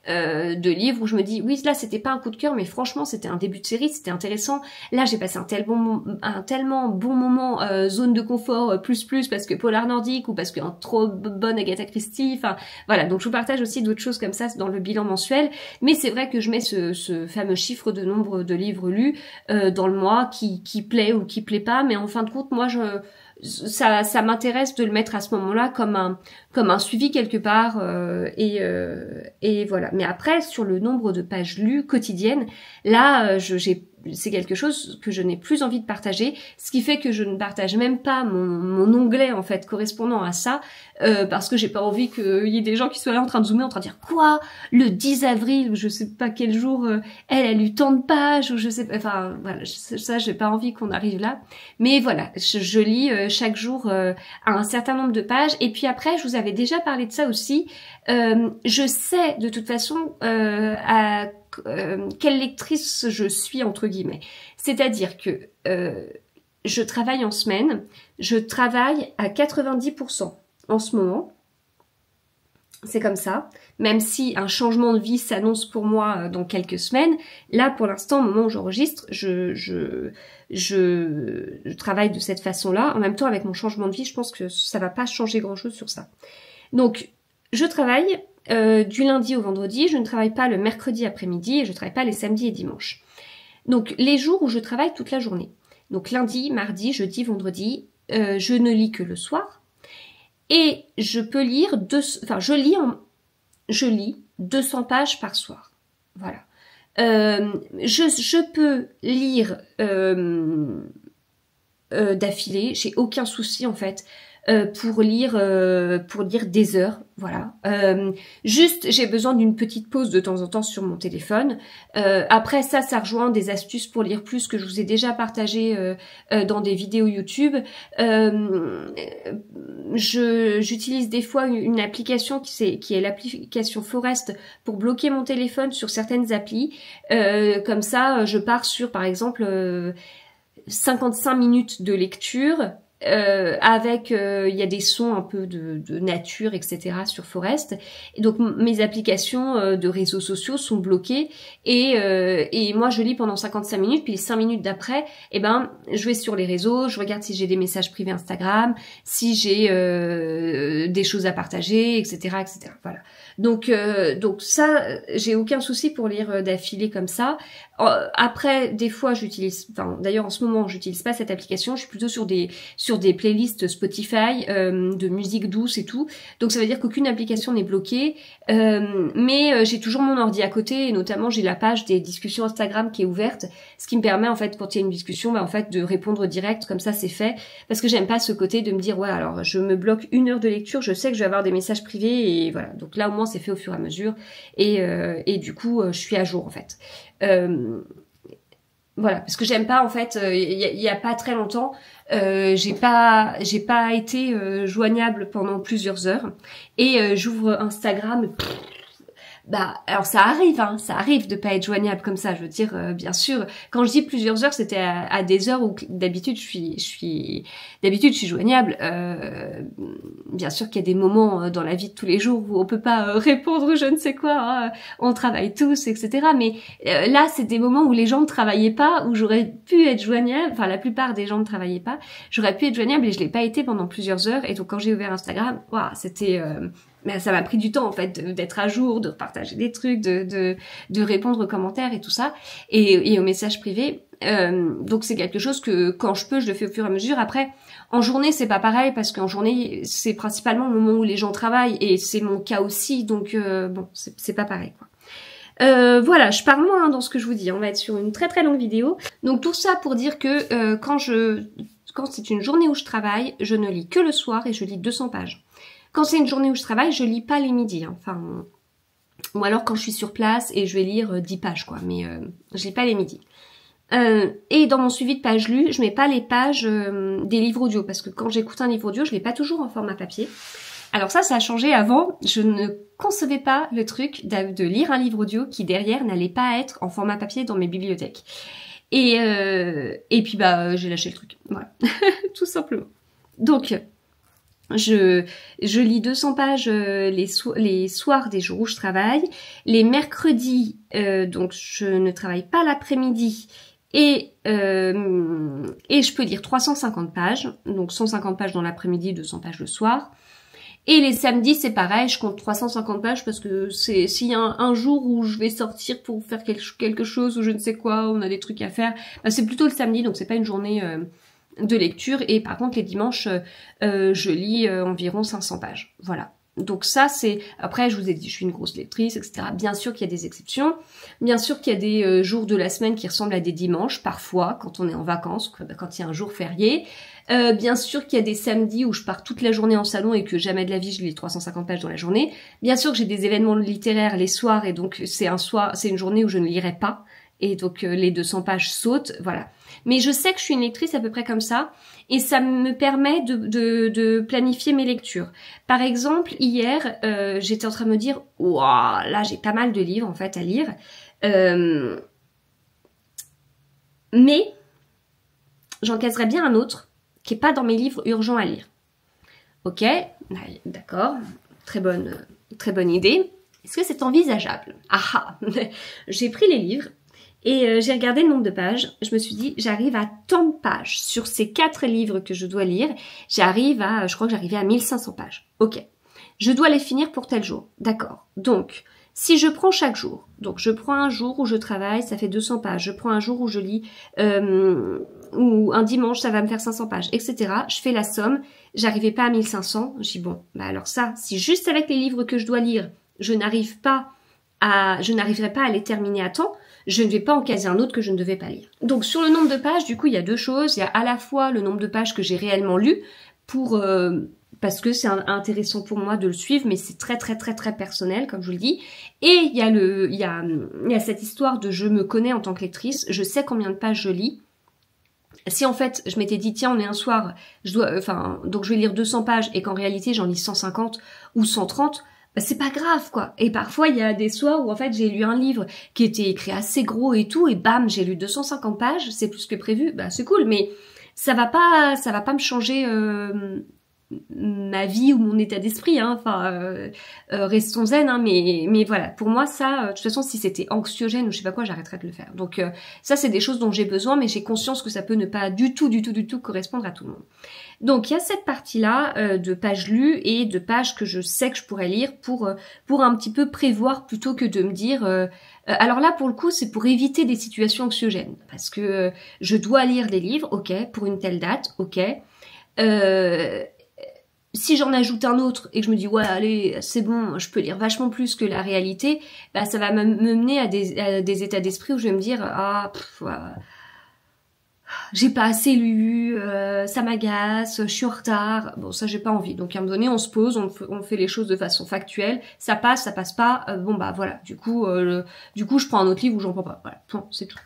de livres où je me dis oui là c'était pas un coup de cœur mais franchement c'était un début de série, c'était intéressant. Là j'ai passé un tellement bon moment, zone de confort plus parce que polar nordique ou parce qu'un trop bonne Agatha Christie, enfin voilà, donc je vous partage aussi d'autres choses comme ça dans le bilan mensuel, mais c'est vrai que je mets ce fameux chiffre de nombre de livres lus dans le mois qui plaît ou qui plaît pas, mais en fin de compte moi ça m'intéresse de le mettre à ce moment-là comme comme un suivi quelque part, et voilà. Mais après, sur le nombre de pages lues quotidiennes, là, c'est quelque chose que je n'ai plus envie de partager, ce qui fait que je ne partage même pas mon onglet en fait correspondant à ça, parce que j'ai pas envie qu'il y ait des gens qui soient là en train de zoomer, en train de dire quoi, le 10 avril ou je sais pas quel jour, elle a lu tant de pages ou je sais pas, enfin voilà, ça j'ai pas envie qu'on arrive là. Mais voilà, je lis chaque jour un certain nombre de pages, et puis après je vous avais déjà parlé de ça aussi. Je sais de toute façon quelle lectrice je suis entre guillemets. C'est-à-dire que je travaille en semaine, je travaille à 90% en ce moment. C'est comme ça, même si un changement de vie s'annonce pour moi dans quelques semaines. Là, pour l'instant, au moment où j'enregistre, je travaille de cette façon-là. En même temps, avec mon changement de vie, je pense que ça va pas changer grand-chose sur ça. Donc, je travaille du lundi au vendredi, je ne travaille pas le mercredi après-midi et je travaille pas les samedis et dimanches. Donc, les jours où je travaille toute la journée. Donc, lundi, mardi, jeudi, vendredi, je ne lis que le soir. Et je peux lire, je lis 200 pages par soir. Voilà. Je peux lire d'affilée, j'ai aucun souci en fait. Pour lire des heures, voilà. Juste, j'ai besoin d'une petite pause de temps en temps sur mon téléphone. Après ça rejoint des astuces pour lire plus que je vous ai déjà partagé dans des vidéos YouTube. J'utilise des fois une application qui est l'application Forest pour bloquer mon téléphone sur certaines applis. Comme ça, je pars sur, par exemple, 55 minutes de lecture. Avec il y a des sons un peu de nature, etc. sur Forest. Et donc mes applications de réseaux sociaux sont bloquées et moi je lis pendant 55 minutes, puis les 5 minutes d'après, eh ben je vais sur les réseaux, je regarde si j'ai des messages privés Instagram, si j'ai des choses à partager, etc., etc. Voilà. Donc ça, j'ai aucun souci pour lire d'affilée comme ça. Après, des fois, d'ailleurs en ce moment, j'utilise pas cette application. Je suis plutôt sur des playlists Spotify de musique douce et tout. Donc ça veut dire qu'aucune application n'est bloquée. Mais j'ai toujours mon ordi à côté et notamment j'ai la page des discussions Instagram qui est ouverte, ce qui me permet en fait quand il y a une discussion, en fait de répondre direct, comme ça c'est fait. Parce que j'aime pas ce côté de me dire ouais alors je me bloque 1 heure de lecture, je sais que je vais avoir des messages privés et voilà. Donc là au moins c'est fait au fur et à mesure et du coup je suis à jour en fait. Voilà, parce que j'aime pas en fait. Il y a pas très longtemps, j'ai pas été joignable pendant plusieurs heures et j'ouvre Instagram. Bah, alors ça arrive de pas être joignable comme ça. Je veux dire, bien sûr, quand je dis plusieurs heures, c'était à des heures où d'habitude je suis joignable. Bien sûr qu'il y a des moments dans la vie de tous les jours où on peut pas répondre je ne sais quoi. Hein, on travaille tous, etc. Mais là, c'est des moments où les gens ne travaillaient pas, où j'aurais pu être joignable. Enfin, la plupart des gens ne travaillaient pas. J'aurais pu être joignable et je l'ai pas été pendant plusieurs heures. Et donc quand j'ai ouvert Instagram, waouh, c'était mais ça m'a pris du temps en fait d'être à jour, de partager des trucs, de répondre aux commentaires et tout ça, et aux messages privés. Donc c'est quelque chose que quand je peux, je le fais au fur et à mesure. Après, en journée, c'est pas pareil parce qu'en journée, c'est principalement le moment où les gens travaillent et c'est mon cas aussi. Donc bon, c'est pas pareil quoi. Voilà, je parle moins dans ce que je vous dis. On va être sur une très très longue vidéo. Donc tout ça pour dire que quand c'est une journée où je travaille, je ne lis que le soir et je lis 200 pages. Quand c'est une journée où je travaille, je lis pas les midis. Hein. Enfin, ou alors quand je suis sur place et je vais lire 10 pages, quoi. Mais je lis pas les midis. Et dans mon suivi de pages lues, je mets pas les pages des livres audio. Parce que quand j'écoute un livre audio, je l'ai pas toujours en format papier. Alors ça a changé. Avant, je ne concevais pas le truc de lire un livre audio qui, derrière, n'allait pas être en format papier dans mes bibliothèques. Et puis, bah, j'ai lâché le truc. Voilà. Tout simplement. Donc... Je lis 200 pages les soirs des jours où je travaille. Les mercredis, donc je ne travaille pas l'après-midi et je peux lire 350 pages. Donc 150 pages dans l'après-midi, 200 pages le soir. Et les samedis, c'est pareil, je compte 350 pages parce que s'il y a un jour où je vais sortir pour faire quelque chose ou je ne sais quoi, on a des trucs à faire, bah c'est plutôt le samedi, donc c'est pas une journée... de lecture et par contre les dimanches je lis environ 500 pages, voilà. Donc ça, c'est... Après, je vous ai dit, je suis une grosse lectrice, etc. Bien sûr qu'il y a des exceptions. Bien sûr qu'il y a des jours de la semaine qui ressemblent à des dimanches, parfois, quand on est en vacances, quand il y a un jour férié. Bien sûr qu'il y a des samedis où je pars toute la journée en salon et que jamais de la vie je lis les 350 pages dans la journée. Bien sûr que j'ai des événements littéraires les soirs et donc c'est une journée où je ne lirai pas. Et donc les 200 pages sautent, voilà. Mais je sais que je suis une lectrice à peu près comme ça, et ça me permet de planifier mes lectures. Par exemple, hier, j'étais en train de me dire, waouh, là j'ai pas mal de livres en fait à lire, mais j'en caserais bien un autre qui est pas dans mes livres urgents à lire. Ok, d'accord, très bonne idée. Est-ce que c'est envisageable? Ah, j'ai pris les livres. Et j'ai regardé le nombre de pages, je me suis dit, j'arrive à tant de pages sur ces 4 livres que je dois lire, je crois que j'arrivais à 1500 pages. Ok, je dois les finir pour tel jour, d'accord. Donc, si je prends chaque jour, donc je prends un jour où je travaille, ça fait 200 pages, je prends un jour où je lis, ou un dimanche, ça va me faire 500 pages, etc. Je fais la somme, j'arrivais pas à 1500, je dis bon, bah alors ça, si juste avec les livres que je dois lire, je n'arriverai pas à les terminer à temps, je ne vais pas en caser un autre que je ne devais pas lire. Donc sur le nombre de pages, du coup, il y a 2 choses. Il y a à la fois le nombre de pages que j'ai réellement lu, parce que c'est intéressant pour moi de le suivre, mais c'est très personnel, comme je vous le dis. Et il y a cette histoire de je me connais en tant que lectrice, je sais combien de pages je lis. Si en fait, je m'étais dit, tiens, on est un soir, donc je vais lire 200 pages, et qu'en réalité, j'en lis 150 ou 130, bah, c'est pas grave, quoi. Et parfois, il y a des soirs où, en fait, j'ai lu un livre qui était écrit assez gros et tout, et bam, j'ai lu 250 pages, c'est plus que prévu, bah, c'est cool, mais ça va pas me changer ma vie ou mon état d'esprit, hein. Restons zen, hein, mais voilà, pour moi, ça, de toute façon, si c'était anxiogène ou je sais pas quoi, j'arrêterais de le faire. Donc, ça, c'est des choses dont j'ai besoin, mais j'ai conscience que ça peut ne pas du tout correspondre à tout le monde. Donc il y a cette partie-là de pages lues et de pages que je sais que je pourrais lire pour un petit peu prévoir plutôt que de me dire... alors là, pour le coup, c'est pour éviter des situations anxiogènes. Parce que je dois lire des livres, ok, pour une telle date, ok. Si j'en ajoute un autre et que je me dis ouais allez c'est bon je peux lire vachement plus que la réalité, bah ça va me mener à des états d'esprit où je vais me dire j'ai pas assez lu, ça m'agace, je suis en retard. Bon, ça j'ai pas envie. Donc à un moment donné, on se pose, on fait les choses de façon factuelle. Ça passe pas. Bon bah voilà. Du coup, je prends un autre livre ou j'en prends pas. Voilà, point, c'est tout.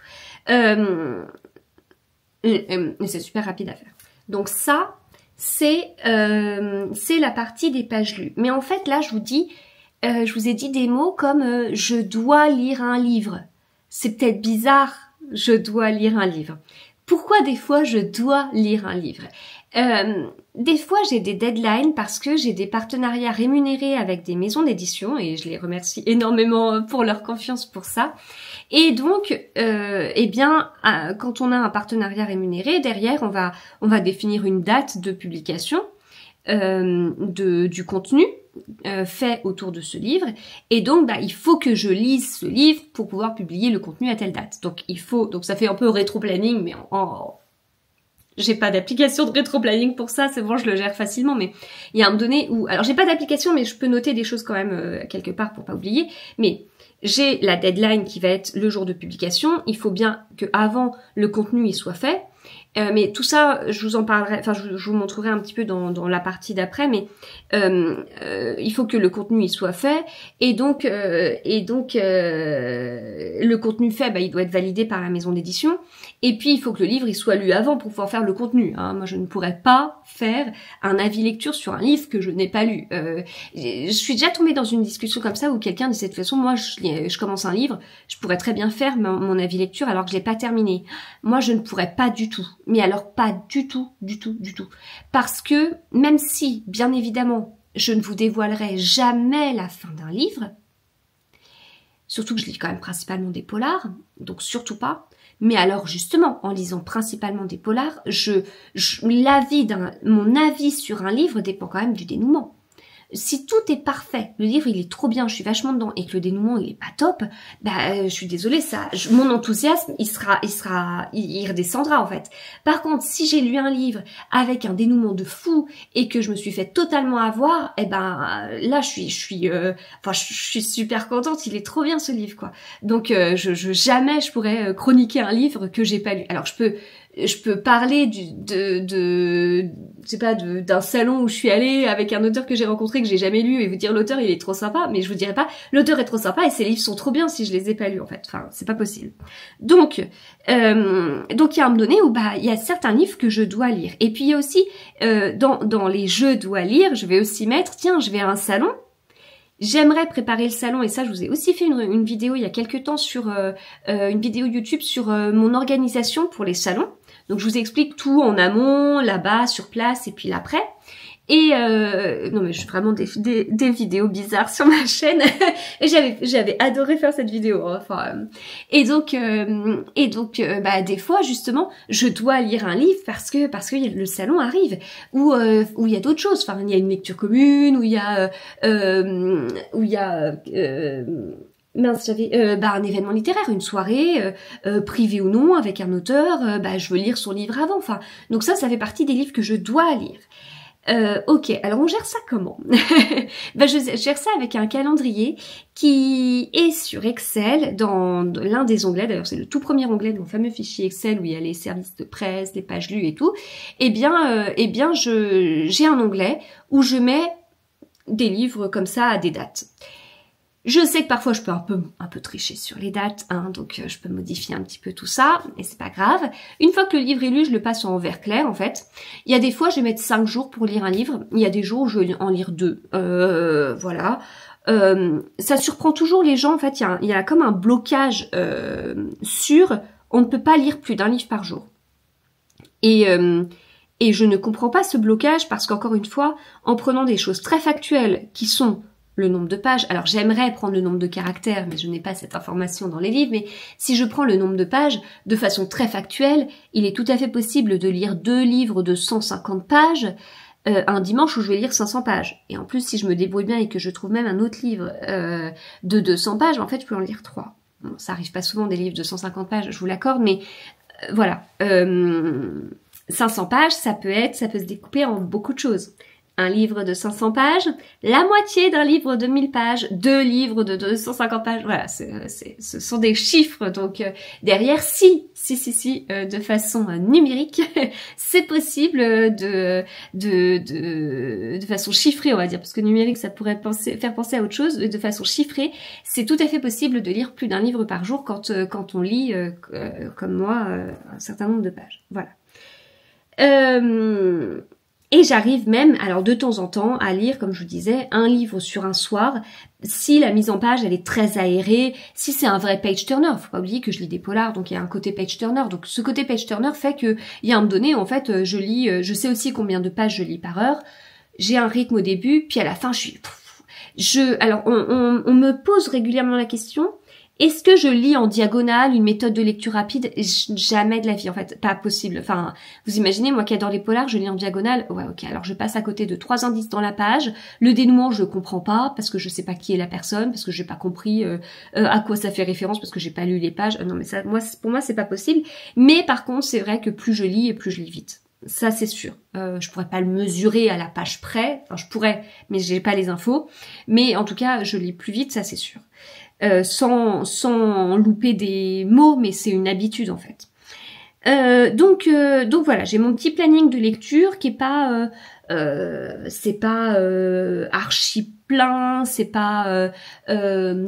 Et c'est super rapide à faire. Donc ça, c'est la partie des pages lues. Mais en fait là, je vous ai dit des mots comme je dois lire un livre. C'est peut-être bizarre. Je dois lire un livre. Pourquoi des fois je dois lire un livre? Des fois j'ai des deadlines parce que j'ai des partenariats rémunérés avec des maisons d'édition et je les remercie énormément pour leur confiance pour ça. Et donc, quand on a un partenariat rémunéré, derrière on va définir une date de publication du contenu fait autour de ce livre, et donc il faut que je lise ce livre pour pouvoir publier le contenu à telle date. Donc ça fait un peu rétro-planning, mais j'ai pas d'application de rétro-planning pour ça, c'est bon, je le gère facilement, mais il y a un moment donné où, alors j'ai pas d'application, mais je peux noter des choses quand même quelque part pour pas oublier, mais j'ai la deadline qui va être le jour de publication, il faut bien que avant le contenu il soit fait. Mais tout ça, je vous en parlerai, je vous montrerai un petit peu dans la partie d'après, mais il faut que le contenu il soit fait, et donc le contenu fait, il doit être validé par la maison d'édition, et puis il faut que le livre il soit lu avant pour pouvoir faire le contenu. Hein. Moi, je ne pourrais pas faire un avis lecture sur un livre que je n'ai pas lu. Je suis déjà tombée dans une discussion comme ça où quelqu'un disait de toute façon, moi, je commence un livre, je pourrais très bien faire mon avis lecture alors que je l'ai pas terminé. Moi, je ne pourrais pas du tout. Mais alors pas du tout. Parce que même si, bien évidemment, je ne vous dévoilerai jamais la fin d'un livre, surtout que je lis quand même principalement des polars, donc surtout pas, mais alors justement, en lisant principalement des polars, mon avis sur un livre dépend quand même du dénouement. Si tout est parfait, le livre il est trop bien, je suis vachement dedans, et que le dénouement il est pas top, bah je suis désolée, mon enthousiasme il redescendra en fait. Par contre, si j'ai lu un livre avec un dénouement de fou et que je me suis fait totalement avoir, eh ben là je suis super contente, il est trop bien ce livre quoi. Donc jamais je pourrais chroniquer un livre que j'ai pas lu. Alors je peux parler d'un salon où je suis allée avec un auteur que j'ai rencontré que j'ai jamais lu et vous dire l'auteur il est trop sympa, mais je vous dirais pas l'auteur est trop sympa et ses livres sont trop bien si je les ai pas lus en fait. Enfin, c'est pas possible. Donc il y a un moment donné où il y a certains livres que je dois lire. Et puis il y a aussi dans les je dois lire, je vais aussi mettre tiens, je vais à un salon. J'aimerais préparer le salon et ça je vous ai aussi fait une vidéo il y a quelques temps sur une vidéo YouTube sur mon organisation pour les salons. Donc je vous explique tout en amont, là-bas, sur place et puis l'après. Et non mais je fais vraiment des vidéos bizarres sur ma chaîne. Et j'avais adoré faire cette vidéo. Hein. Enfin et donc des fois justement je dois lire un livre parce que le salon arrive où il y a d'autres choses. Enfin il y a une lecture commune où il y a un événement littéraire, une soirée privée ou non avec un auteur, je veux lire son livre avant. Enfin, donc ça fait partie des livres que je dois lire. Ok, alors on gère ça comment? Je gère ça avec un calendrier qui est sur Excel dans l'un des onglets. D'ailleurs, c'est le tout premier onglet de mon fameux fichier Excel où il y a les services de presse, les pages lues et tout. J'ai un onglet où je mets des livres comme ça à des dates. Je sais que parfois je peux un peu tricher sur les dates, hein, donc je peux modifier un petit peu tout ça, et c'est pas grave. Une fois que le livre est lu, je le passe en vert clair en fait. Il y a des fois je vais mettre 5 jours pour lire un livre, il y a des jours où je vais en lire 2. Voilà. Ça surprend toujours les gens en fait, il y a comme un blocage sur on ne peut pas lire plus d'un livre par jour. Et je ne comprends pas ce blocage parce qu'encore une fois, en prenant des choses très factuelles qui sont le nombre de pages. Alors j'aimerais prendre le nombre de caractères, mais je n'ai pas cette information dans les livres. Mais si je prends le nombre de pages de façon très factuelle, il est tout à fait possible de lire 2 livres de 150 pages un dimanche où je vais lire 500 pages. Et en plus, si je me débrouille bien et que je trouve même un autre livre de 200 pages, en fait, je peux en lire 3. Bon, ça arrive pas souvent des livres de 150 pages, je vous l'accorde, mais voilà. 500 pages, ça peut se découper en beaucoup de choses. Un livre de 500 pages, la moitié d'un livre de 1000 pages, 2 livres de 250 pages, voilà, ce sont des chiffres, donc derrière, de façon numérique, c'est possible de façon chiffrée, on va dire, parce que numérique, ça pourrait faire penser à autre chose, de façon chiffrée, c'est tout à fait possible de lire plus d'un livre par jour quand on lit, comme moi, un certain nombre de pages, voilà. Et j'arrive même, alors de temps en temps, à lire, comme je vous disais, un livre sur un soir, si la mise en page, elle est très aérée, si c'est un vrai page-turner. Faut pas oublier que je lis des polars, donc il y a un côté page-turner. Donc ce côté page-turner fait que, il y a un moment donné, en fait, je sais aussi combien de pages je lis par heure. J'ai un rythme au début, puis à la fin, alors, on me pose régulièrement la question, est-ce que je lis en diagonale une méthode de lecture rapide? Jamais de la vie, en fait, pas possible. Enfin, vous imaginez, moi qui adore les polars, je lis en diagonale. Ouais, ok, alors je passe à côté de 3 indices dans la page. Le dénouement, je comprends pas, parce que je sais pas qui est la personne, parce que j'ai pas compris à quoi ça fait référence, parce que j'ai pas lu les pages. Non, mais ça, pour moi, c'est pas possible. Mais par contre, c'est vrai que plus je lis, et plus je lis vite. Ça, c'est sûr. Je pourrais pas le mesurer à la page près. Enfin, je pourrais, mais j'ai pas les infos. Mais en tout cas, je lis plus vite, ça, c'est sûr. Sans louper des mots, mais c'est une habitude en fait. Donc voilà, j'ai mon petit planning de lecture qui est pas c'est pas archi plein, c'est pas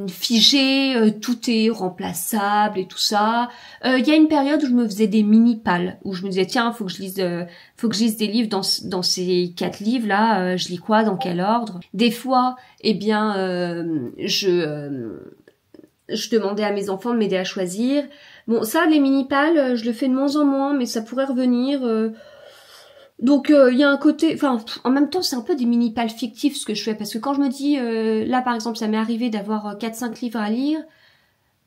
figé, tout est remplaçable et tout ça. Il y a une période où je me faisais des mini pales, où je me disais tiens, faut que je lise des livres dans ces 4 livres là, je lis quoi, dans quel ordre. Des fois, eh bien je demandais à mes enfants de m'aider à choisir. Bon, ça, les mini-pales, je le fais de moins en moins, mais ça pourrait revenir. Donc, il y a un côté... Enfin, en même temps, c'est un peu des mini-pales fictifs, ce que je fais. Parce que quand je me dis... là, par exemple, ça m'est arrivé d'avoir 4-5 livres à lire.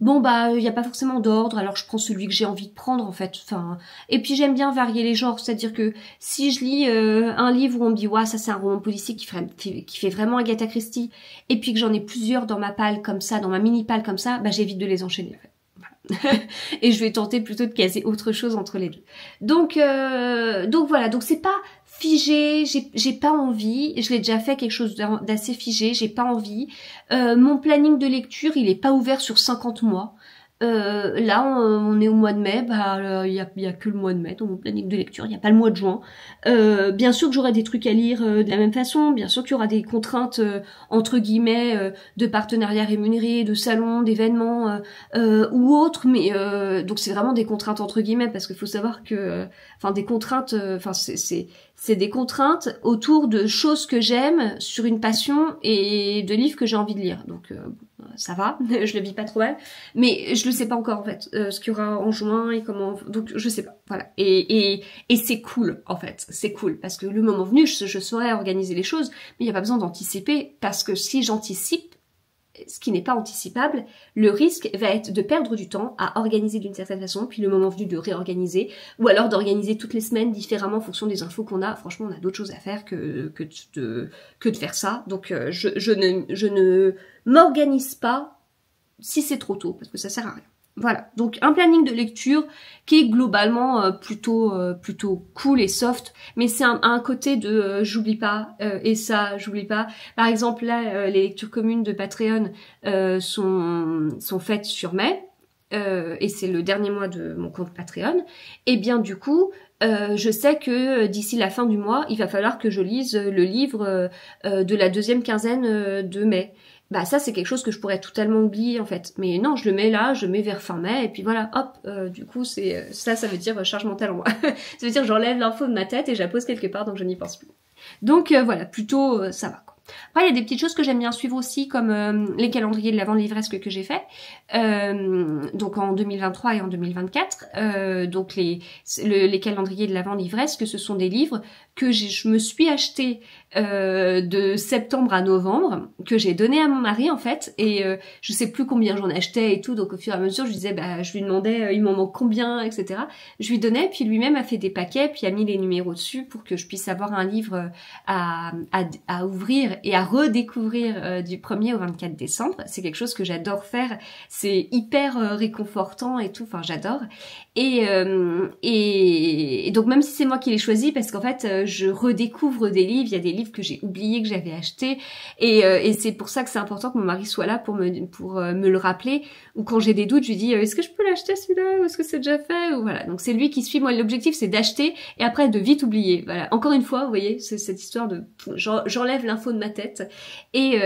bon bah il n'y a pas forcément d'ordre, alors je prends celui que j'ai envie de prendre en fait. Enfin, et puis j'aime bien varier les genres, c'est-à-dire que si je lis un livre où on me dit ouais ça c'est un roman policier qui fait vraiment Agatha Christie, et puis que j'en ai plusieurs dans ma palle comme ça, dans ma mini palle comme ça, bah j'évite de les enchaîner. Et je vais tenter plutôt de caser autre chose entre les deux. Donc voilà, donc c'est pas figé, j'ai pas envie, je l'ai déjà fait quelque chose d'assez figé, j'ai pas envie. Mon planning de lecture, il est pas ouvert sur 50 mois. Là, on est au mois de mai, bah il y a que le mois de mai dans mon planning de lecture, il n'y a pas le mois de juin. Bien sûr que j'aurai des trucs à lire de la même façon, bien sûr qu'il y aura des contraintes entre guillemets de partenariats rémunérés, de salons, d'événements ou autres, mais donc c'est vraiment des contraintes entre guillemets parce qu'il faut savoir que, enfin des contraintes, enfin c'est des contraintes autour de choses que j'aime sur une passion et de livres que j'ai envie de lire. Donc ça va, je le vis pas trop mal, mais je le sais pas encore en fait, ce qu'il y aura en juin et comment, donc je sais pas, voilà. Et c'est cool en fait, c'est cool parce que le moment venu, je saurais organiser les choses, mais il y a pas besoin d'anticiper parce que si j'anticipe, ce qui n'est pas anticipable, le risque va être de perdre du temps à organiser d'une certaine façon, puis le moment venu de réorganiser, ou alors d'organiser toutes les semaines différemment en fonction des infos qu'on a. Franchement, on a d'autres choses à faire que de faire ça. Donc je ne m'organise pas si c'est trop tôt, parce que ça sert à rien. Voilà, donc un planning de lecture qui est globalement plutôt cool et soft, mais c'est un côté de j'oublie pas et ça j'oublie pas. Par exemple là, les lectures communes de Patreon sont faites sur mai et c'est le dernier mois de mon compte Patreon. Et bien du coup, je sais que d'ici la fin du mois, il va falloir que je lise le livre de la deuxième quinzaine de mai. Bah ça c'est quelque chose que je pourrais totalement oublier en fait. Mais non, je le mets là, je mets vers fin mai et puis voilà, hop, du coup c'est ça veut dire charge mentale en moi. Ça veut dire j'enlève l'info de ma tête et je la pose quelque part donc je n'y pense plus. Donc voilà, plutôt ça va quoi. Après, il y a des petites choses que j'aime bien suivre aussi, comme les calendriers de l'Avent livresque que j'ai fait, donc en 2023 et en 2024. Donc les calendriers de l'Avent livresque, ce sont des livres que je me suis acheté de septembre à novembre, que j'ai donné à mon mari en fait, et je sais plus combien j'en achetais et tout, donc au fur et à mesure je disais, bah je lui demandais il m'en manque combien, etc. Je lui donnais, puis lui-même a fait des paquets, puis a mis les numéros dessus pour que je puisse avoir un livre à ouvrir et à redécouvrir du 1er au 24 décembre. C'est quelque chose que j'adore faire, c'est hyper réconfortant et tout, enfin j'adore. Et donc même si c'est moi qui l'ai choisi, parce qu'en fait je redécouvre des livres, il y a des livres que j'ai oubliés que j'avais achetés, et c'est pour ça que c'est important que mon mari soit là pour me le rappeler, ou quand j'ai des doutes je lui dis est-ce que je peux l'acheter celui-là, ou est-ce que c'est déjà fait, ou voilà. Donc c'est lui qui suit, moi l'objectif c'est d'acheter et après de vite oublier, voilà. Encore une fois vous voyez, c'est cette histoire de j'enlève l'info de ma tête, et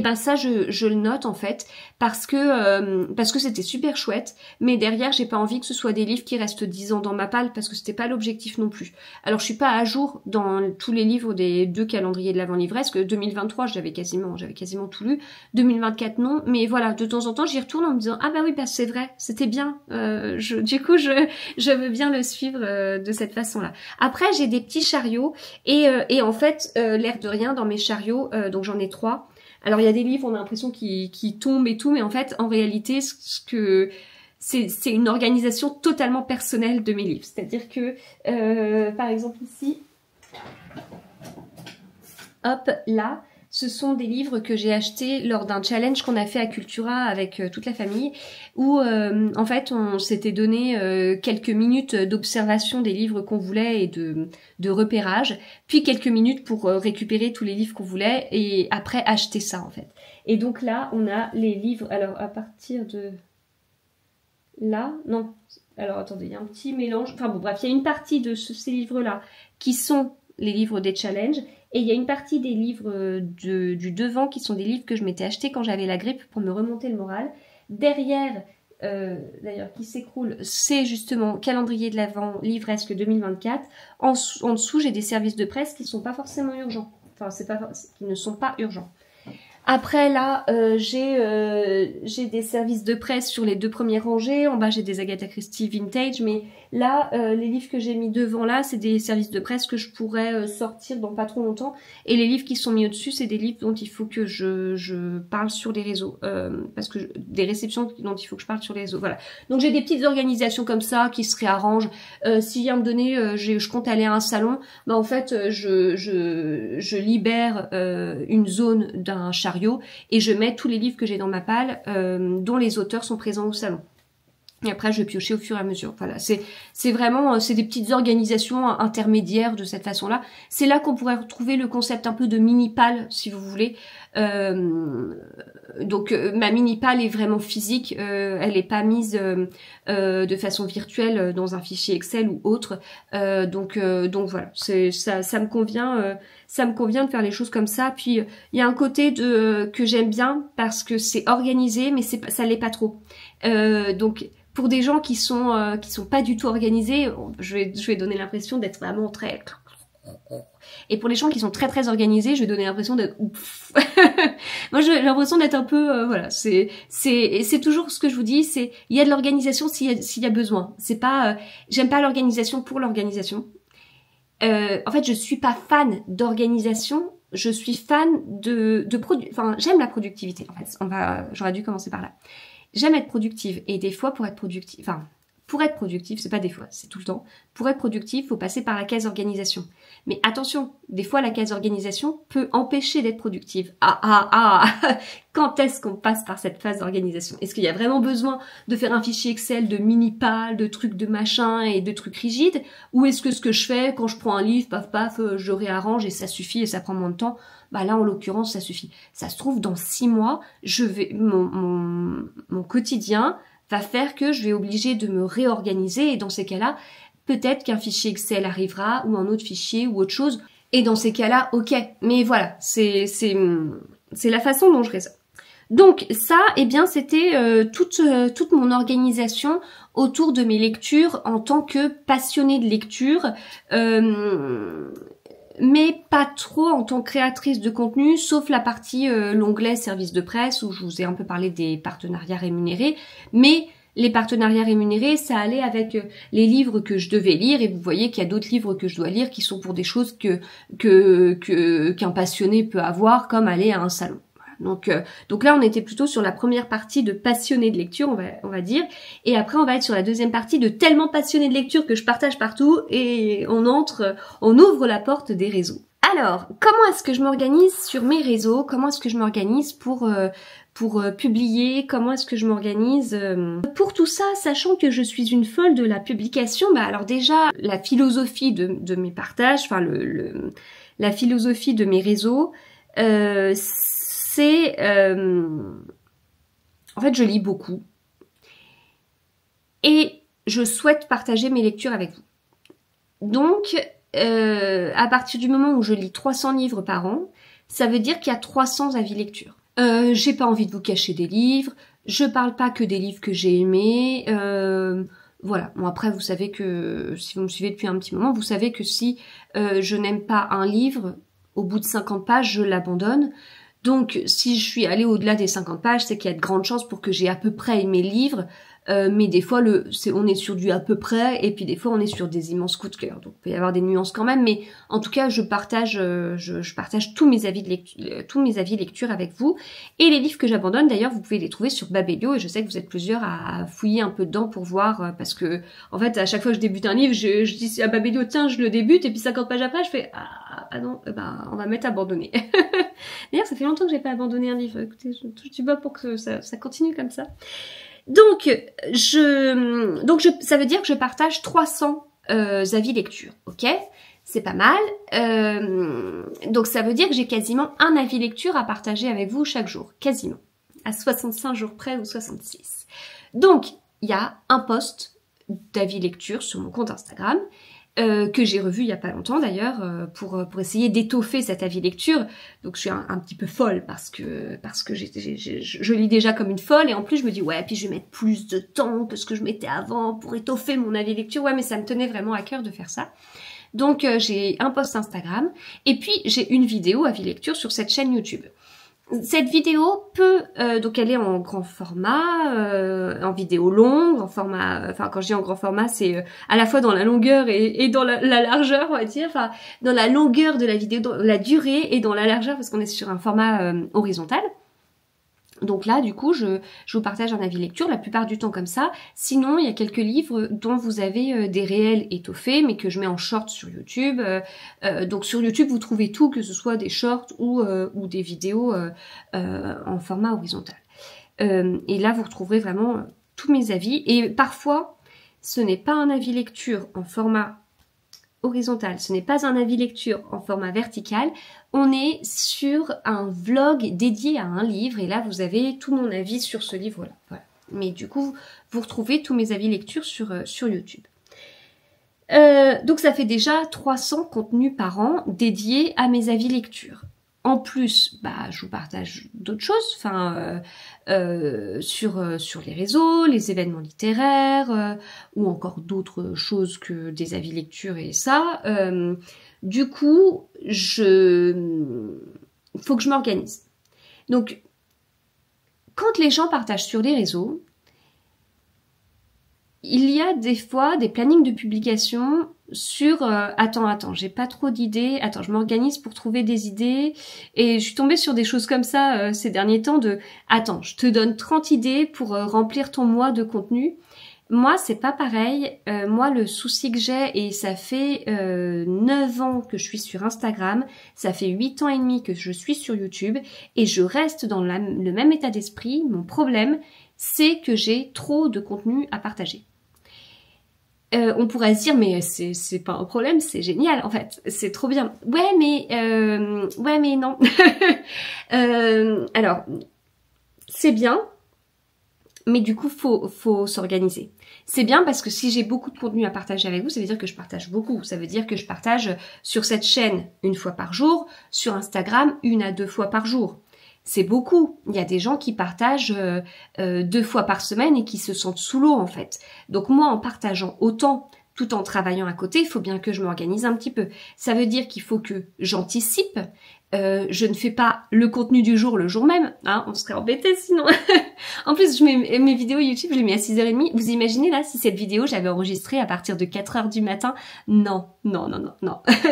ben ça je le note en fait parce que c'était super chouette, mais derrière j'ai pas envie que ce soit des livres qui restent 10 ans dans ma palle parce que c'était pas l'objectif non plus. Alors je suis pas à jour dans tous les livres des deux calendriers de l'Avent livresque. 2023 j'avais quasiment tout lu, 2024 non, mais voilà, de temps en temps j'y retourne en me disant ah bah oui bah c'est vrai, c'était bien, du coup je veux bien le suivre de cette façon-là. Après j'ai des petits chariots et en fait l'air de rien dans mes chariots, donc j'en ai 3. Alors il y a des livres on a l'impression qu'ils tombent et tout, mais en fait en réalité c'est une organisation totalement personnelle de mes livres. C'est-à-dire que, par exemple ici, hop, là, ce sont des livres que j'ai achetés lors d'un challenge qu'on a fait à Cultura avec toute la famille, où en fait on s'était donné quelques minutes d'observation des livres qu'on voulait et de repérage, puis quelques minutes pour récupérer tous les livres qu'on voulait et après acheter ça en fait. Et donc là, on a les livres, alors à partir de... Là, non. Alors attendez, il y a un petit mélange. Enfin bon, bref, il y a une partie de ces livres-là qui sont les livres des challenges. Et il y a une partie des livres du devant qui sont des livres que je m'étais achetés quand j'avais la grippe pour me remonter le moral. Derrière, d'ailleurs, qui s'écroule, c'est justement calendrier de l'Avent livresque 2024. En dessous, j'ai des services de presse qui sont pas forcément urgents. Enfin, qui ne sont pas urgents. Après là, j'ai des services de presse sur les 2 premières rangées. En bas, j'ai des Agatha Christie vintage, mais là, les livres que j'ai mis devant là, c'est des services de presse que je pourrais sortir dans pas trop longtemps. Et les livres qui sont mis au-dessus, c'est des livres dont il faut que je parle sur les réseaux, parce que des réceptions dont il faut que je parle sur les réseaux. Voilà. Donc j'ai des petites organisations comme ça qui se réarrangent. Si vient me donner, je compte aller à un salon, bah en fait, je libère une zone d'un chariot et je mets tous les livres que j'ai dans ma palle dont les auteurs sont présents au salon. Et après, je vais piocher au fur et à mesure. Voilà, c'est vraiment, c'est des petites organisations intermédiaires de cette façon-là. C'est là qu'on pourrait retrouver le concept un peu de mini-palle, si vous voulez. Donc, ma mini-palle est vraiment physique. Elle n'est pas mise de façon virtuelle dans un fichier Excel ou autre. Donc voilà, ça me convient. Ça me convient de faire les choses comme ça. Puis il y a un côté que j'aime bien parce que c'est organisé, mais ça l'est pas trop. Donc pour des gens qui sont pas du tout organisés, je vais donner l'impression d'être vraiment très. Et pour les gens qui sont très très organisés, je vais donner l'impression d'être ouf. Moi j'ai l'impression d'être un peu voilà, c'est toujours ce que je vous dis, c'est il y a de l'organisation s'il y a besoin. C'est pas j'aime pas l'organisation pour l'organisation. En fait, je suis pas fan d'organisation, je suis fan enfin, j'aime la productivité, en fait. J'aurais dû commencer par là. J'aime être productive, et des fois, pour être productive, c'est pas des fois, c'est tout le temps. Pour être productif, faut passer par la case organisation. Mais attention, des fois, la case organisation peut empêcher d'être productive. Quand est-ce qu'on passe par cette phase d'organisation? Est-ce qu'il y a vraiment besoin de faire un fichier Excel de mini-pales, de trucs de machin et de trucs rigides? Ou est-ce que ce que je fais, quand je prends un livre, paf, je réarrange et ça suffit et ça prend moins de temps? Bah là, en l'occurrence, ça suffit. Ça se trouve, dans 6 mois, mon quotidien va faire que je vais obliger de me réorganiser, et dans ces cas-là, peut-être qu'un fichier Excel arrivera ou un autre fichier ou autre chose, et dans ces cas-là, ok. Mais voilà, c'est la façon dont je raisonne. Donc ça, eh bien, c'était toute mon organisation autour de mes lectures en tant que passionnée de lecture, mais pas trop en tant que créatrice de contenu, sauf la partie l'onglet service de presse où je vous ai un peu parlé des partenariats rémunérés. Mais les partenariats rémunérés, ça allait avec les livres que je devais lire, et vous voyez qu'il y a d'autres livres que je dois lire qui sont pour des choses qu'un passionné peut avoir, comme aller à un salon. Donc là, on était plutôt sur la première partie de passionné de lecture, on va dire. Et après, on va être sur la deuxième partie de tellement passionné de lecture que je partage partout, et on ouvre la porte des réseaux. Alors, comment est-ce que je m'organise sur mes réseaux? Comment est-ce que je m'organise pour publier? Comment est-ce que je m'organise pour tout ça, sachant que je suis une folle de la publication? Bah alors déjà, la philosophie de mes partages, enfin la philosophie de mes réseaux, en fait, je lis beaucoup et je souhaite partager mes lectures avec vous. Donc, à partir du moment où je lis 300 livres par an, ça veut dire qu'il y a 300 avis lecture. J'ai pas envie de vous cacher des livres, je parle pas que des livres que j'ai aimés, voilà. Bon, après, vous savez que, si vous me suivez depuis un petit moment, vous savez que si je n'aime pas un livre, au bout de 50 pages, je l'abandonne. Donc, si je suis allée au-delà des 50 pages, c'est qu'il y a de grandes chances pour que j'ai à peu près aimé le livre. Mais des fois, on est sur du à peu près, et puis des fois, on est sur des immenses coups de cœur. Donc, il peut y avoir des nuances quand même. Mais en tout cas, je partage tous mes avis de lecture avec vous. Et les livres que j'abandonne, d'ailleurs, vous pouvez les trouver sur Babelio. Et je sais que vous êtes plusieurs à fouiller un peu dedans pour voir, parce que, en fait, à chaque fois que je débute un livre, je dis à Babelio, tiens, je le débute, et puis 50 pages après, je fais, ah non, on va mettre abandonné. D'ailleurs, ça fait longtemps que j'ai pas abandonné un livre. Écoutez, je touche du bois pour que ça continue comme ça. Donc, ça veut dire que je partage 300 avis lecture, ok? C'est pas mal. Donc, ça veut dire que j'ai quasiment un avis lecture à partager avec vous chaque jour, quasiment. À 65 jours près ou 66. Donc, il y a un post d'avis lecture sur mon compte Instagram, que j'ai revu il y a pas longtemps d'ailleurs, pour essayer d'étoffer cet avis lecture. Donc je suis un petit peu folle parce que je lis déjà comme une folle, et en plus je me dis ouais, puis je vais mettre plus de temps que ce que je mettais avant pour étoffer mon avis lecture. Ouais, mais ça me tenait vraiment à cœur de faire ça. Donc j'ai un post Instagram, et puis j'ai une vidéo avis lecture sur cette chaîne YouTube. Cette vidéo peut, donc elle est en grand format, en vidéo longue, en format, enfin quand je dis en grand format, c'est à la fois dans la longueur et dans la largeur, on va dire, enfin dans la longueur de la vidéo, dans la durée et dans la largeur parce qu'on est sur un format horizontal. Donc là, du coup, je vous partage un avis lecture, la plupart du temps comme ça. Sinon, il y a quelques livres dont vous avez des réels étoffés, mais que je mets en short sur YouTube. Donc sur YouTube, vous trouvez tout, que ce soit des shorts ou des vidéos en format horizontal. Et là, vous retrouverez vraiment tous mes avis. Et parfois, ce n'est pas un avis lecture en format horizontal, ce n'est pas un avis lecture en format vertical, on est sur un vlog dédié à un livre et là vous avez tout mon avis sur ce livre-là. Voilà. Mais du coup, vous retrouvez tous mes avis lecture sur YouTube. Donc ça fait déjà 300 contenus par an dédiés à mes avis lecture. En plus, bah, je vous partage d'autres choses, enfin, sur les réseaux, les événements littéraires, ou encore d'autres choses que des avis lecture et ça. Du coup, faut que je m'organise. Donc, quand les gens partagent sur les réseaux, il y a des fois des plannings de publication sur attends, j'ai pas trop d'idées, attends, je m'organise pour trouver des idées et je suis tombée sur des choses comme ça ces derniers temps de attends, je te donne 30 idées pour remplir ton mois de contenu. Moi, c'est pas pareil. Moi, le souci que j'ai, et ça fait 9 ans que je suis sur Instagram, ça fait 8 ans et demi que je suis sur YouTube, et je reste dans le même état d'esprit. Mon problème, c'est que j'ai trop de contenu à partager. On pourrait se dire, mais c'est pas un problème, c'est génial, en fait. C'est trop bien. Ouais, mais non. Alors, c'est bien, mais du coup, faut s'organiser. C'est bien parce que si j'ai beaucoup de contenu à partager avec vous, ça veut dire que je partage beaucoup. Ça veut dire que je partage sur cette chaîne 1 fois par jour, sur Instagram 1 à 2 fois par jour. C'est beaucoup. Il y a des gens qui partagent 2 fois par semaine et qui se sentent sous l'eau en fait. Donc moi, en partageant autant, tout en travaillant à côté, il faut bien que je m'organise un petit peu. Ça veut dire qu'il faut que j'anticipe. Je ne fais pas le contenu du jour le jour même, hein, on serait embêté sinon. En plus, je mets mes vidéos YouTube, je les mets à 6h30. Vous imaginez là, si cette vidéo, j'avais enregistrée à partir de 4h du matin? Non.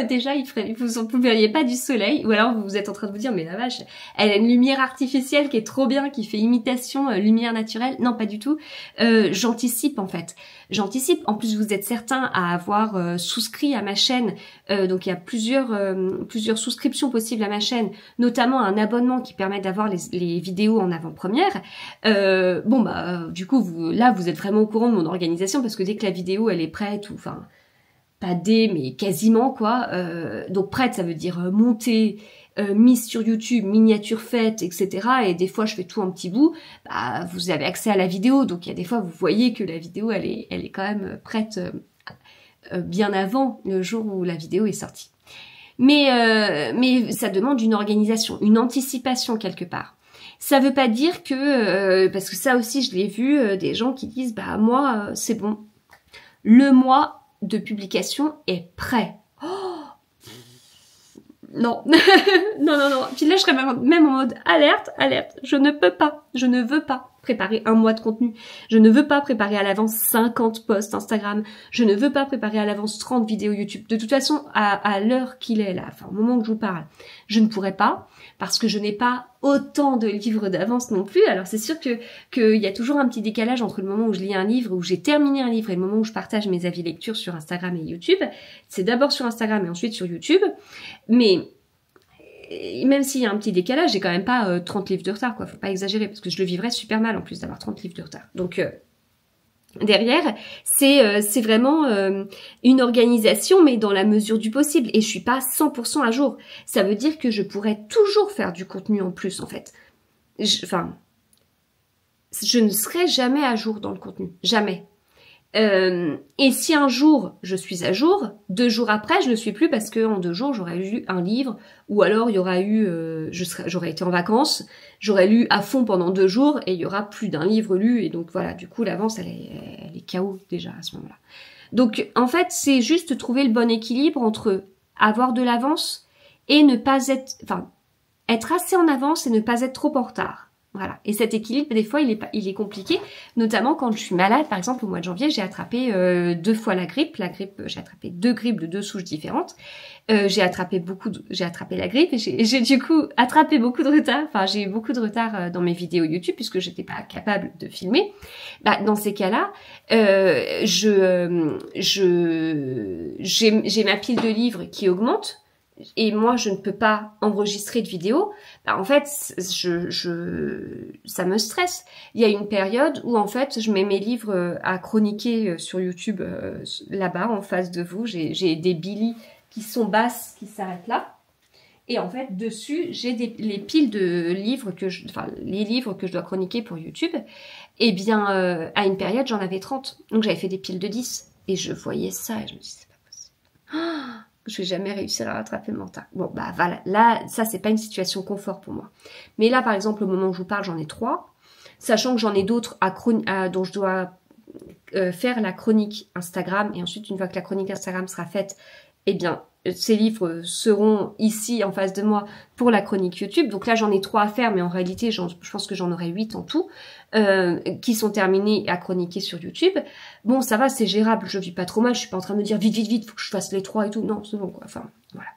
Déjà, vous en verriez pas du soleil, ou alors vous êtes en train de vous dire, mais la vache, elle a une lumière artificielle qui est trop bien, qui fait imitation lumière naturelle. Non, pas du tout. J'anticipe en fait. J'anticipe. En plus, vous êtes certains à avoir souscrit à ma chaîne. Donc, il y a plusieurs souscriptions possibles à ma chaîne, notamment un abonnement qui permet d'avoir les vidéos en avant-première. Du coup, vous êtes vraiment au courant de mon organisation parce que dès que la vidéo, elle est prête, ou enfin, pas mais quasiment, quoi. Donc, prête, ça veut dire montée, mise sur YouTube, miniature faite, etc. Et des fois, je fais tout en petits bouts. Bah, vous avez accès à la vidéo. Donc, il y a des fois, vous voyez que la vidéo, elle est quand même prête bien avant le jour où la vidéo est sortie. Mais ça demande une organisation, une anticipation quelque part. Ça veut pas dire que, parce que ça aussi je l'ai vu, des gens qui disent bah moi c'est bon, le mois de publication est prêt. Oh non, non. Puis là je serais même en mode alerte, je ne veux pas préparer un mois de contenu. Je ne veux pas préparer à l'avance 50 posts Instagram. Je ne veux pas préparer à l'avance 30 vidéos YouTube. De toute façon, à l'heure qu'il est là, enfin au moment où je vous parle, je ne pourrais pas parce que je n'ai pas autant de livres d'avance non plus. Alors c'est sûr qu'il y a toujours un petit décalage entre le moment où je lis un livre, où j'ai terminé un livre et le moment où je partage mes avis lecture sur Instagram et YouTube. C'est d'abord sur Instagram et ensuite sur YouTube. Mais même s'il y a un petit décalage, j'ai quand même pas 30 livres de retard, quoi. Faut pas exagérer, parce que je le vivrais super mal en plus d'avoir 30 livres de retard. Donc derrière, c'est vraiment une organisation, mais dans la mesure du possible. Et je suis pas 100% à jour. Ça veut dire que je pourrais toujours faire du contenu en plus, en fait. Je ne serai jamais à jour dans le contenu. Jamais. Et si un jour je suis à jour, 2 jours après je ne suis plus parce que en 2 jours j'aurais lu un livre, ou alors il y aura eu, j'aurais été en vacances, j'aurais lu à fond pendant 2 jours et il y aura plus d'un livre lu et donc voilà, du coup l'avance elle est KO déjà à ce moment-là. Donc en fait c'est juste trouver le bon équilibre entre avoir de l'avance et ne pas être, enfin être assez en avance et ne pas être trop en retard. Voilà. Et cet équilibre, des fois, il est compliqué, notamment quand je suis malade. Par exemple, au mois de janvier, j'ai attrapé 2 fois la grippe. J'ai attrapé 2 grippes de 2 souches différentes. J'ai attrapé la grippe et j'ai du coup attrapé beaucoup de retard. Enfin, j'ai eu beaucoup de retard dans mes vidéos YouTube puisque j'étais pas capable de filmer. Bah, dans ces cas-là, j'ai ma pile de livres qui augmente. Et moi, je ne peux pas enregistrer de vidéo. Bah, en fait, ça me stresse. Il y a une période où, en fait, je mets mes livres à chroniquer sur YouTube, là-bas, en face de vous. J'ai des Billy qui sont basses, qui s'arrêtent là. Et en fait, dessus, j'ai les piles de livres les livres que je dois chroniquer pour YouTube. Et bien, à une période, j'en avais 30. Donc, j'avais fait des piles de 10. Et je voyais ça et je me disais, c'est pas possible. Je vais jamais réussir à rattraper mon retard. Bon, bah voilà, là, ça, c'est pas une situation confort pour moi. Mais là, par exemple, au moment où je vous parle, j'en ai 3. Sachant que j'en ai d'autres dont je dois faire la chronique Instagram. Et ensuite, une fois que la chronique Instagram sera faite, eh bien, ces livres seront ici en face de moi pour la chronique YouTube. Donc là, j'en ai 3 à faire, mais en réalité, je pense que j'en aurai 8 en tout, qui sont terminés à chroniquer sur YouTube. Bon, ça va, c'est gérable, je vis pas trop mal, je suis pas en train de me dire vite, faut que je fasse les 3 et tout. Non, c'est bon, quoi. Enfin, voilà.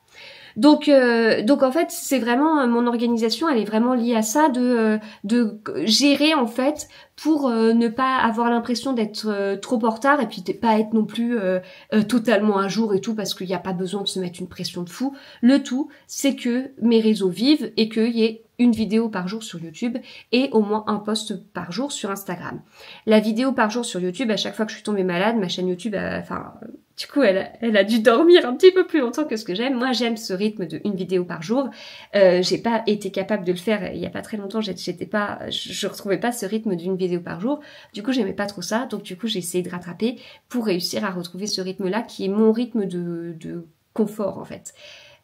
Donc en fait, c'est vraiment mon organisation, elle est vraiment liée à ça, de gérer en fait pour ne pas avoir l'impression d'être trop en retard et puis de pas être non plus totalement à jour et tout, parce qu'il n'y a pas besoin de se mettre une pression de fou. Le tout, c'est que mes réseaux vivent et qu'il y ait une vidéo par jour sur YouTube et au moins un post par jour sur Instagram. La vidéo par jour sur YouTube, à chaque fois que je suis tombée malade, ma chaîne YouTube, du coup, elle a dû dormir un petit peu plus longtemps que ce que j'aime. Moi, j'aime ce rythme de une vidéo par jour. J'ai pas été capable de le faire il y a pas très longtemps. Je retrouvais pas ce rythme d'une vidéo par jour. Du coup, j'aimais pas trop ça. Donc, du coup, j'ai essayé de rattraper pour réussir à retrouver ce rythme-là qui est mon rythme de confort, en fait.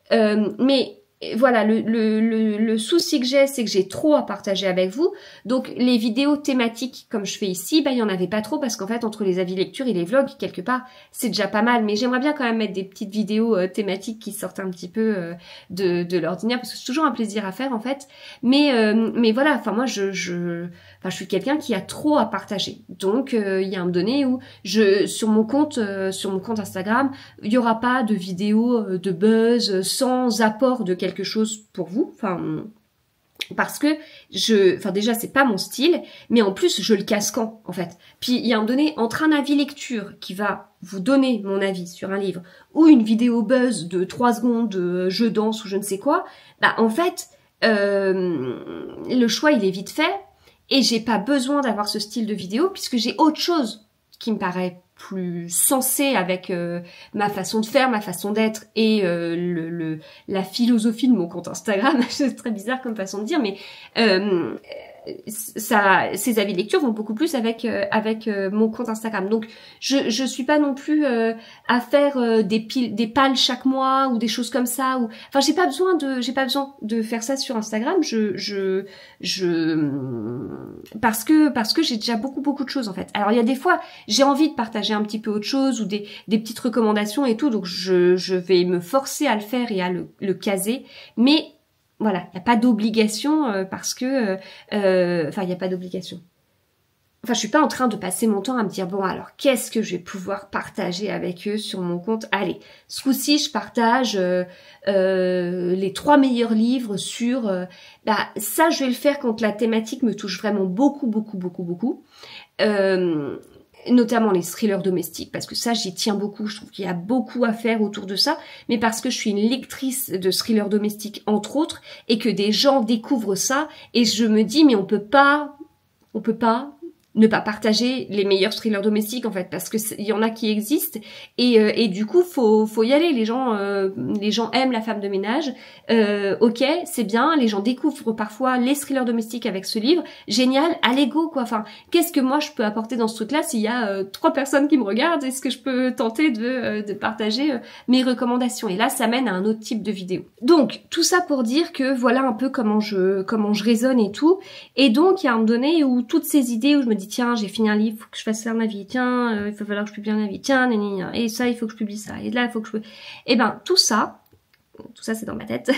Mais voilà, le souci que j'ai, c'est que j'ai trop à partager avec vous. Donc, les vidéos thématiques, comme je fais ici, bah, il y en avait pas trop parce qu'en fait, entre les avis lecture et les vlogs, quelque part, c'est déjà pas mal. Mais j'aimerais bien quand même mettre des petites vidéos thématiques qui sortent un petit peu de l'ordinaire parce que c'est toujours un plaisir à faire, en fait. Mais voilà, enfin, moi, je suis quelqu'un qui a trop à partager. Donc, il y a un moment donné où sur mon compte Instagram, il y aura pas de vidéos de buzz sans apport de quelque chose pour vous. Enfin, parce que déjà, c'est pas mon style, mais en plus, je le casse quand, en fait. Puis, il y a un moment donné, entre un avis lecture qui va vous donner mon avis sur un livre ou une vidéo buzz de 3 secondes, je danse ou je ne sais quoi, bah, en fait, le choix, il est vite fait. Et j'ai pas besoin d'avoir ce style de vidéo puisque j'ai autre chose qui me paraît plus sensé avec ma façon de faire, ma façon d'être et la philosophie de mon compte Instagram. C'est très bizarre comme façon de dire, mais ces avis de lecture vont beaucoup plus avec mon compte Instagram. Donc je suis pas non plus à faire des pales chaque mois ou des choses comme ça, ou enfin j'ai pas besoin de faire ça sur Instagram. Parce que j'ai déjà beaucoup de choses en fait. Alors il y a des fois j'ai envie de partager un petit peu autre chose ou des petites recommandations et tout, donc je vais me forcer à le faire et à le caser, mais voilà, il n'y a pas d'obligation parce que... Enfin, il n'y a pas d'obligation. Enfin, je suis pas en train de passer mon temps à me dire, bon, alors, qu'est-ce que je vais pouvoir partager avec eux sur mon compte? Allez, ce coup-ci, je partage les 3 meilleurs livres sur... ça, je vais le faire quand la thématique me touche vraiment beaucoup. Notamment les thrillers domestiques, parce que ça, j'y tiens beaucoup. Je trouve qu'il y a beaucoup à faire autour de ça, mais parce que je suis une lectrice de thrillers domestiques, entre autres, et que des gens découvrent ça, et je me dis, mais on peut pas ne pas partager les meilleurs thrillers domestiques, en fait, parce que il y en a qui existent, et du coup, faut y aller. Les gens aiment La femme de ménage, ok, c'est bien, les gens découvrent parfois les thrillers domestiques avec ce livre, génial, allez go, quoi. Enfin, qu'est-ce que moi je peux apporter dans ce truc-là s'il y a 3 personnes qui me regardent? Est-ce que je peux tenter de partager mes recommandations? Et là, ça mène à un autre type de vidéo. Donc, tout ça pour dire que voilà un peu comment je raisonne et tout. Et donc, il y a un moment donné où toutes ces idées où je me dis, tiens, j'ai fini un livre, faut que je fasse ça un avis, tiens, il va falloir que je publie un avis, tiens, et ça, il faut que je publie ça, et là, il faut que je... Eh ben, tout ça c'est dans ma tête,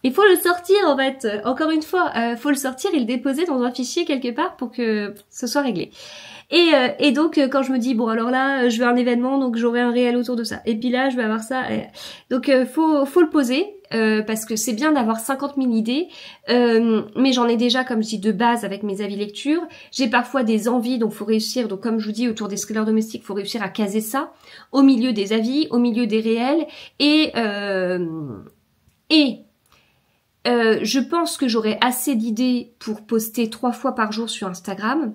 Il faut le sortir en fait, encore une fois, faut le sortir et le déposer dans un fichier quelque part pour que ce soit réglé. Et donc quand je me dis bon alors là je veux un événement donc j'aurai un réel autour de ça et puis là je vais avoir ça donc faut le poser parce que c'est bien d'avoir 50 000 idées mais j'en ai déjà comme je dis de base avec mes avis lecture. J'ai parfois des envies donc faut réussir, donc comme je vous dis autour des scolaires domestiques faut réussir à caser ça au milieu des avis, au milieu des réels et je pense que j'aurai assez d'idées pour poster 3 fois par jour sur Instagram.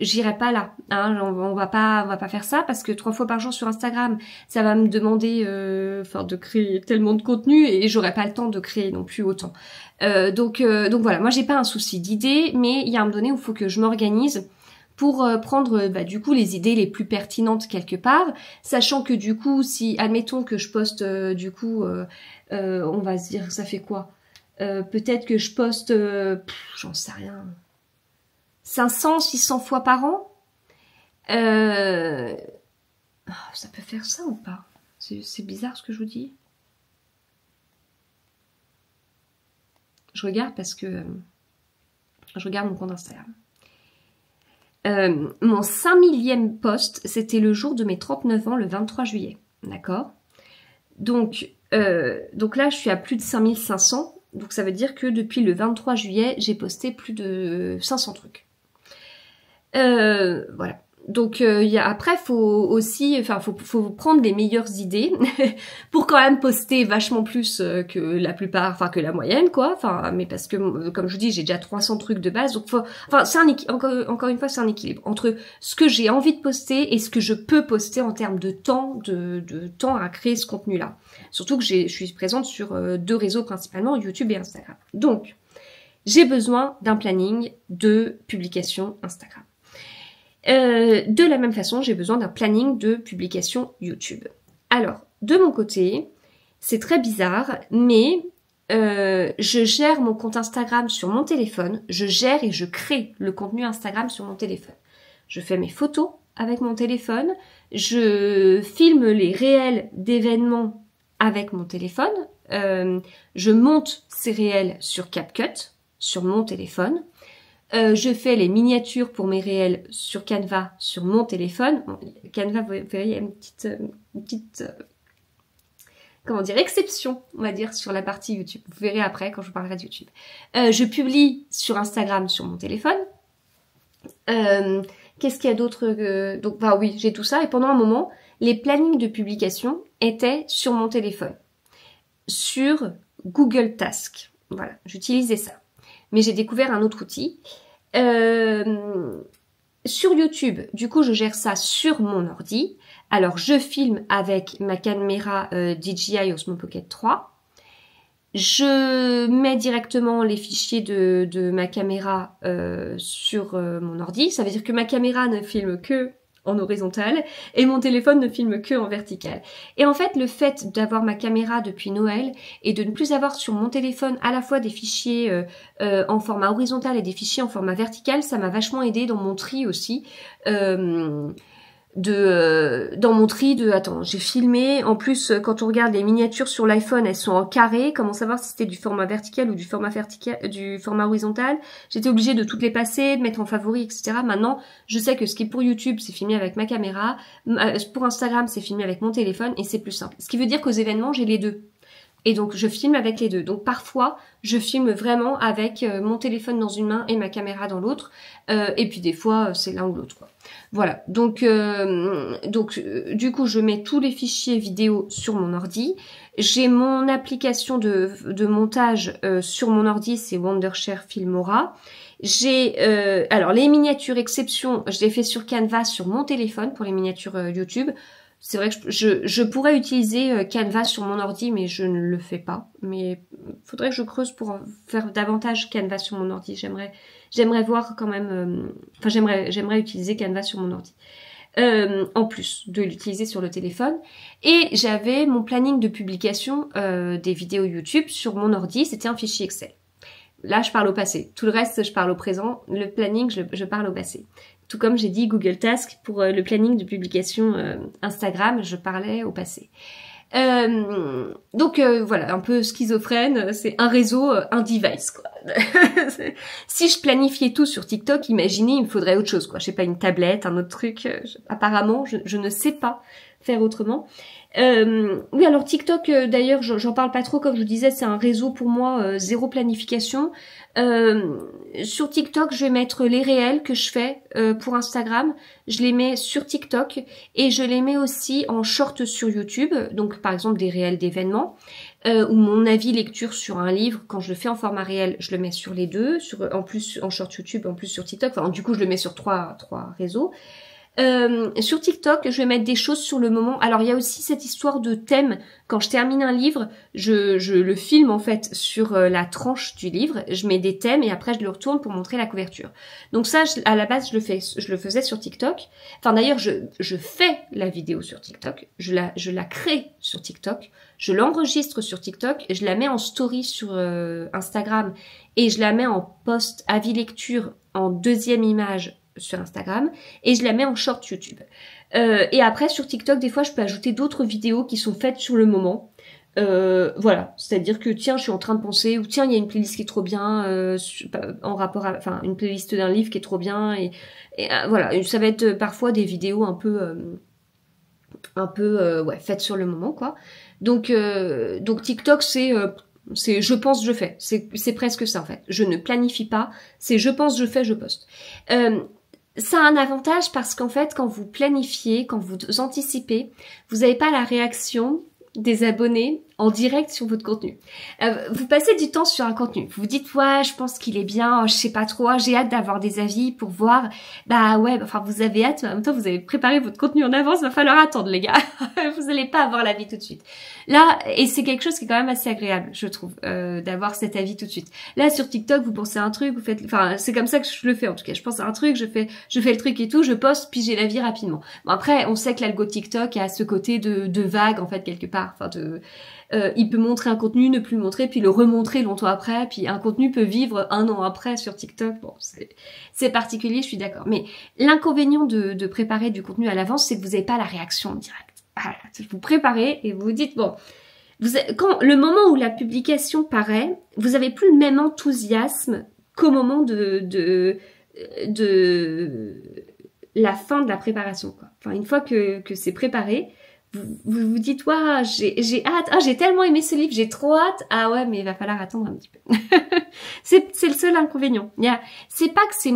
J'irai pas là, hein, on va pas faire ça parce que 3 fois par jour sur Instagram, ça va me demander de créer tellement de contenu et j'aurai pas le temps de créer non plus autant. Donc voilà, moi j'ai pas un souci d'idées, mais il y a un moment donné où il faut que je m'organise pour prendre du coup les idées les plus pertinentes quelque part, sachant que du coup si admettons que je poste on va se dire ça fait quoi, peut-être que je poste j'en sais rien, 500, 600 fois par an. Ça peut faire ça ou pas? C'est bizarre ce que je vous dis. Je regarde parce que je regarde mon compte Instagram. Mon 5000e post, c'était le jour de mes 39 ans, le 23 juillet. D'accord? Donc là, je suis à plus de 5500. Donc ça veut dire que depuis le 23 juillet, j'ai posté plus de 500 trucs. Voilà. Donc après faut aussi, faut prendre les meilleures idées pour quand même poster vachement plus que la plupart, que la moyenne quoi. Mais parce que comme je vous dis, j'ai déjà 300 trucs de base, donc c'est encore une fois c'est un équilibre entre ce que j'ai envie de poster et ce que je peux poster en termes de temps, de temps à créer ce contenu-là. Surtout que je suis présente sur 2 réseaux principalement, YouTube et Instagram. Donc j'ai besoin d'un planning de publication Instagram. De la même façon, j'ai besoin d'un planning de publication YouTube. Alors, de mon côté, c'est très bizarre, mais je gère mon compte Instagram sur mon téléphone, je gère et je crée le contenu Instagram sur mon téléphone. Je fais mes photos avec mon téléphone, je filme les réels d'événements avec mon téléphone, je monte ces réels sur CapCut, sur mon téléphone. Je fais les miniatures pour mes réels sur Canva, sur mon téléphone. Bon, Canva, vous verrez, il y a une petite comment dire, exception, on va dire, sur la partie YouTube. Vous verrez après quand je parlerai de YouTube. Je publie sur Instagram sur mon téléphone. Qu'est-ce qu'il y a d'autre donc, oui, j'ai tout ça. Et pendant un moment, les plannings de publication étaient sur mon téléphone. Sur Google Task. Voilà, j'utilisais ça. Mais j'ai découvert un autre outil. Sur YouTube, du coup, je gère ça sur mon ordi. Alors, je filme avec ma caméra DJI Osmo Pocket 3. Je mets directement les fichiers de ma caméra sur mon ordi. Ça veut dire que ma caméra ne filme que en horizontal et mon téléphone ne filme que en vertical. Et en fait, le fait d'avoir ma caméra depuis Noël et de ne plus avoir sur mon téléphone à la fois des fichiers en format horizontal et des fichiers en format vertical, ça m'a vachement aidé dans mon tri aussi. Dans mon tri attends, j'ai filmé, en plus quand on regarde les miniatures sur l'iPhone, elles sont en carré, comment savoir si c'était du format vertical ou du format horizontal. J'étais obligée de toutes les passer, de mettre en favori, etc. Maintenant, je sais que ce qui est pour YouTube, c'est filmé avec ma caméra, pour Instagram, c'est filmé avec mon téléphone et c'est plus simple. Ce qui veut dire qu'aux événements, j'ai les deux. Et donc, je filme avec les deux. Donc, parfois, je filme vraiment avec mon téléphone dans une main et ma caméra dans l'autre. Et puis, des fois, c'est l'un ou l'autre, quoi. Voilà. Donc, du coup, je mets tous les fichiers vidéo sur mon ordi. J'ai mon application de montage sur mon ordi, c'est Wondershare Filmora. J'ai alors les miniatures exception, je les fais sur Canva sur mon téléphone pour les miniatures YouTube. C'est vrai que je pourrais utiliser Canva sur mon ordi, mais je ne le fais pas. Mais faudrait que je creuse pour faire davantage Canva sur mon ordi. J'aimerais voir quand même. J'aimerais utiliser Canva sur mon ordi. En plus de l'utiliser sur le téléphone. Et j'avais mon planning de publication des vidéos YouTube sur mon ordi. C'était un fichier Excel. Là, je parle au passé. Tout le reste, je parle au présent. Le planning, je parle au passé. Tout comme j'ai dit Google Task pour le planning de publication Instagram, je parlais au passé. Voilà, un peu schizophrène, c'est un réseau, un device, quoi. Si je planifiais tout sur TikTok, imaginez, il me faudrait autre chose, quoi. Je sais pas, une tablette, un autre truc. Apparemment, je ne sais pas faire autrement. Oui, alors TikTok, d'ailleurs, j'en parle pas trop, comme je vous disais, c'est un réseau pour moi, zéro planification. Sur TikTok, je vais mettre les réels que je fais pour Instagram. Je les mets sur TikTok et je les mets aussi en short sur YouTube. Donc, par exemple, des réels d'événements ou mon avis lecture sur un livre. Quand je le fais en format réel, je le mets sur les deux, en plus en short YouTube, en plus sur TikTok. Enfin, du coup, je le mets sur trois réseaux. Sur TikTok, je vais mettre des choses sur le moment. Alors, il y a aussi cette histoire de thème. Quand je termine un livre, je le filme en fait sur la tranche du livre. Je mets des thèmes et après je le retourne pour montrer la couverture. Donc ça, à la base, je le faisais sur TikTok. Enfin, d'ailleurs, je fais la vidéo sur TikTok. Je la crée sur TikTok. Je l'enregistre sur TikTok. Je la mets en story sur Instagram et je la mets en post avis lecture en deuxième image sur Instagram et je la mets en short YouTube. Et après sur TikTok, des fois je peux ajouter d'autres vidéos qui sont faites sur le moment. Voilà, c'est-à-dire que tiens, je suis en train de penser, ou tiens, il y a une playlist qui est trop bien en rapport à, enfin une playlist d'un livre qui est trop bien et voilà, ça va être parfois des vidéos un peu ouais, faites sur le moment quoi. Donc TikTok c'est je pense, je fais. C'est presque ça en fait. Je ne planifie pas. C'est je pense, je fais, je poste. Ça a un avantage parce qu'en fait, quand vous planifiez, quand vous anticipez, vous n'avez pas la réaction des abonnés en direct sur votre contenu. Vous passez du temps sur un contenu. Vous vous dites, ouais, je pense qu'il est bien, je sais pas trop, j'ai hâte d'avoir des avis pour voir. Bah ouais, enfin, vous avez hâte, mais en même temps, vous avez préparé votre contenu en avance, va falloir attendre, les gars. Vous n'allez pas avoir l'avis tout de suite. Là, et c'est quelque chose qui est quand même assez agréable, je trouve, d'avoir cet avis tout de suite. Là, sur TikTok, vous pensez à un truc, vous faites, enfin, c'est comme ça que je le fais, en tout cas. Je pense à un truc, je fais le truc et tout, je poste, puis j'ai l'avis rapidement. Bon, après, on sait que l'algo TikTok a ce côté de vague, en fait, quelque part. Enfin, il peut montrer un contenu, ne plus le montrer, puis le remontrer longtemps après, puis un contenu peut vivre un an après sur TikTok. Bon, c'est particulier, je suis d'accord. Mais l'inconvénient de préparer du contenu à l'avance, c'est que vous n'avez pas la réaction en direct. Voilà, vous préparez et vous vous dites, bon, quand le moment où la publication paraît, vous avez plus le même enthousiasme qu'au moment de la fin de la préparation, quoi. Enfin, une fois que c'est préparé, vous dites, waouh, j'ai hâte, ah, j'ai tellement aimé ce livre, j'ai trop hâte, ah ouais, mais il va falloir attendre un petit peu. C'est le seul inconvénient. C'est pas que c'est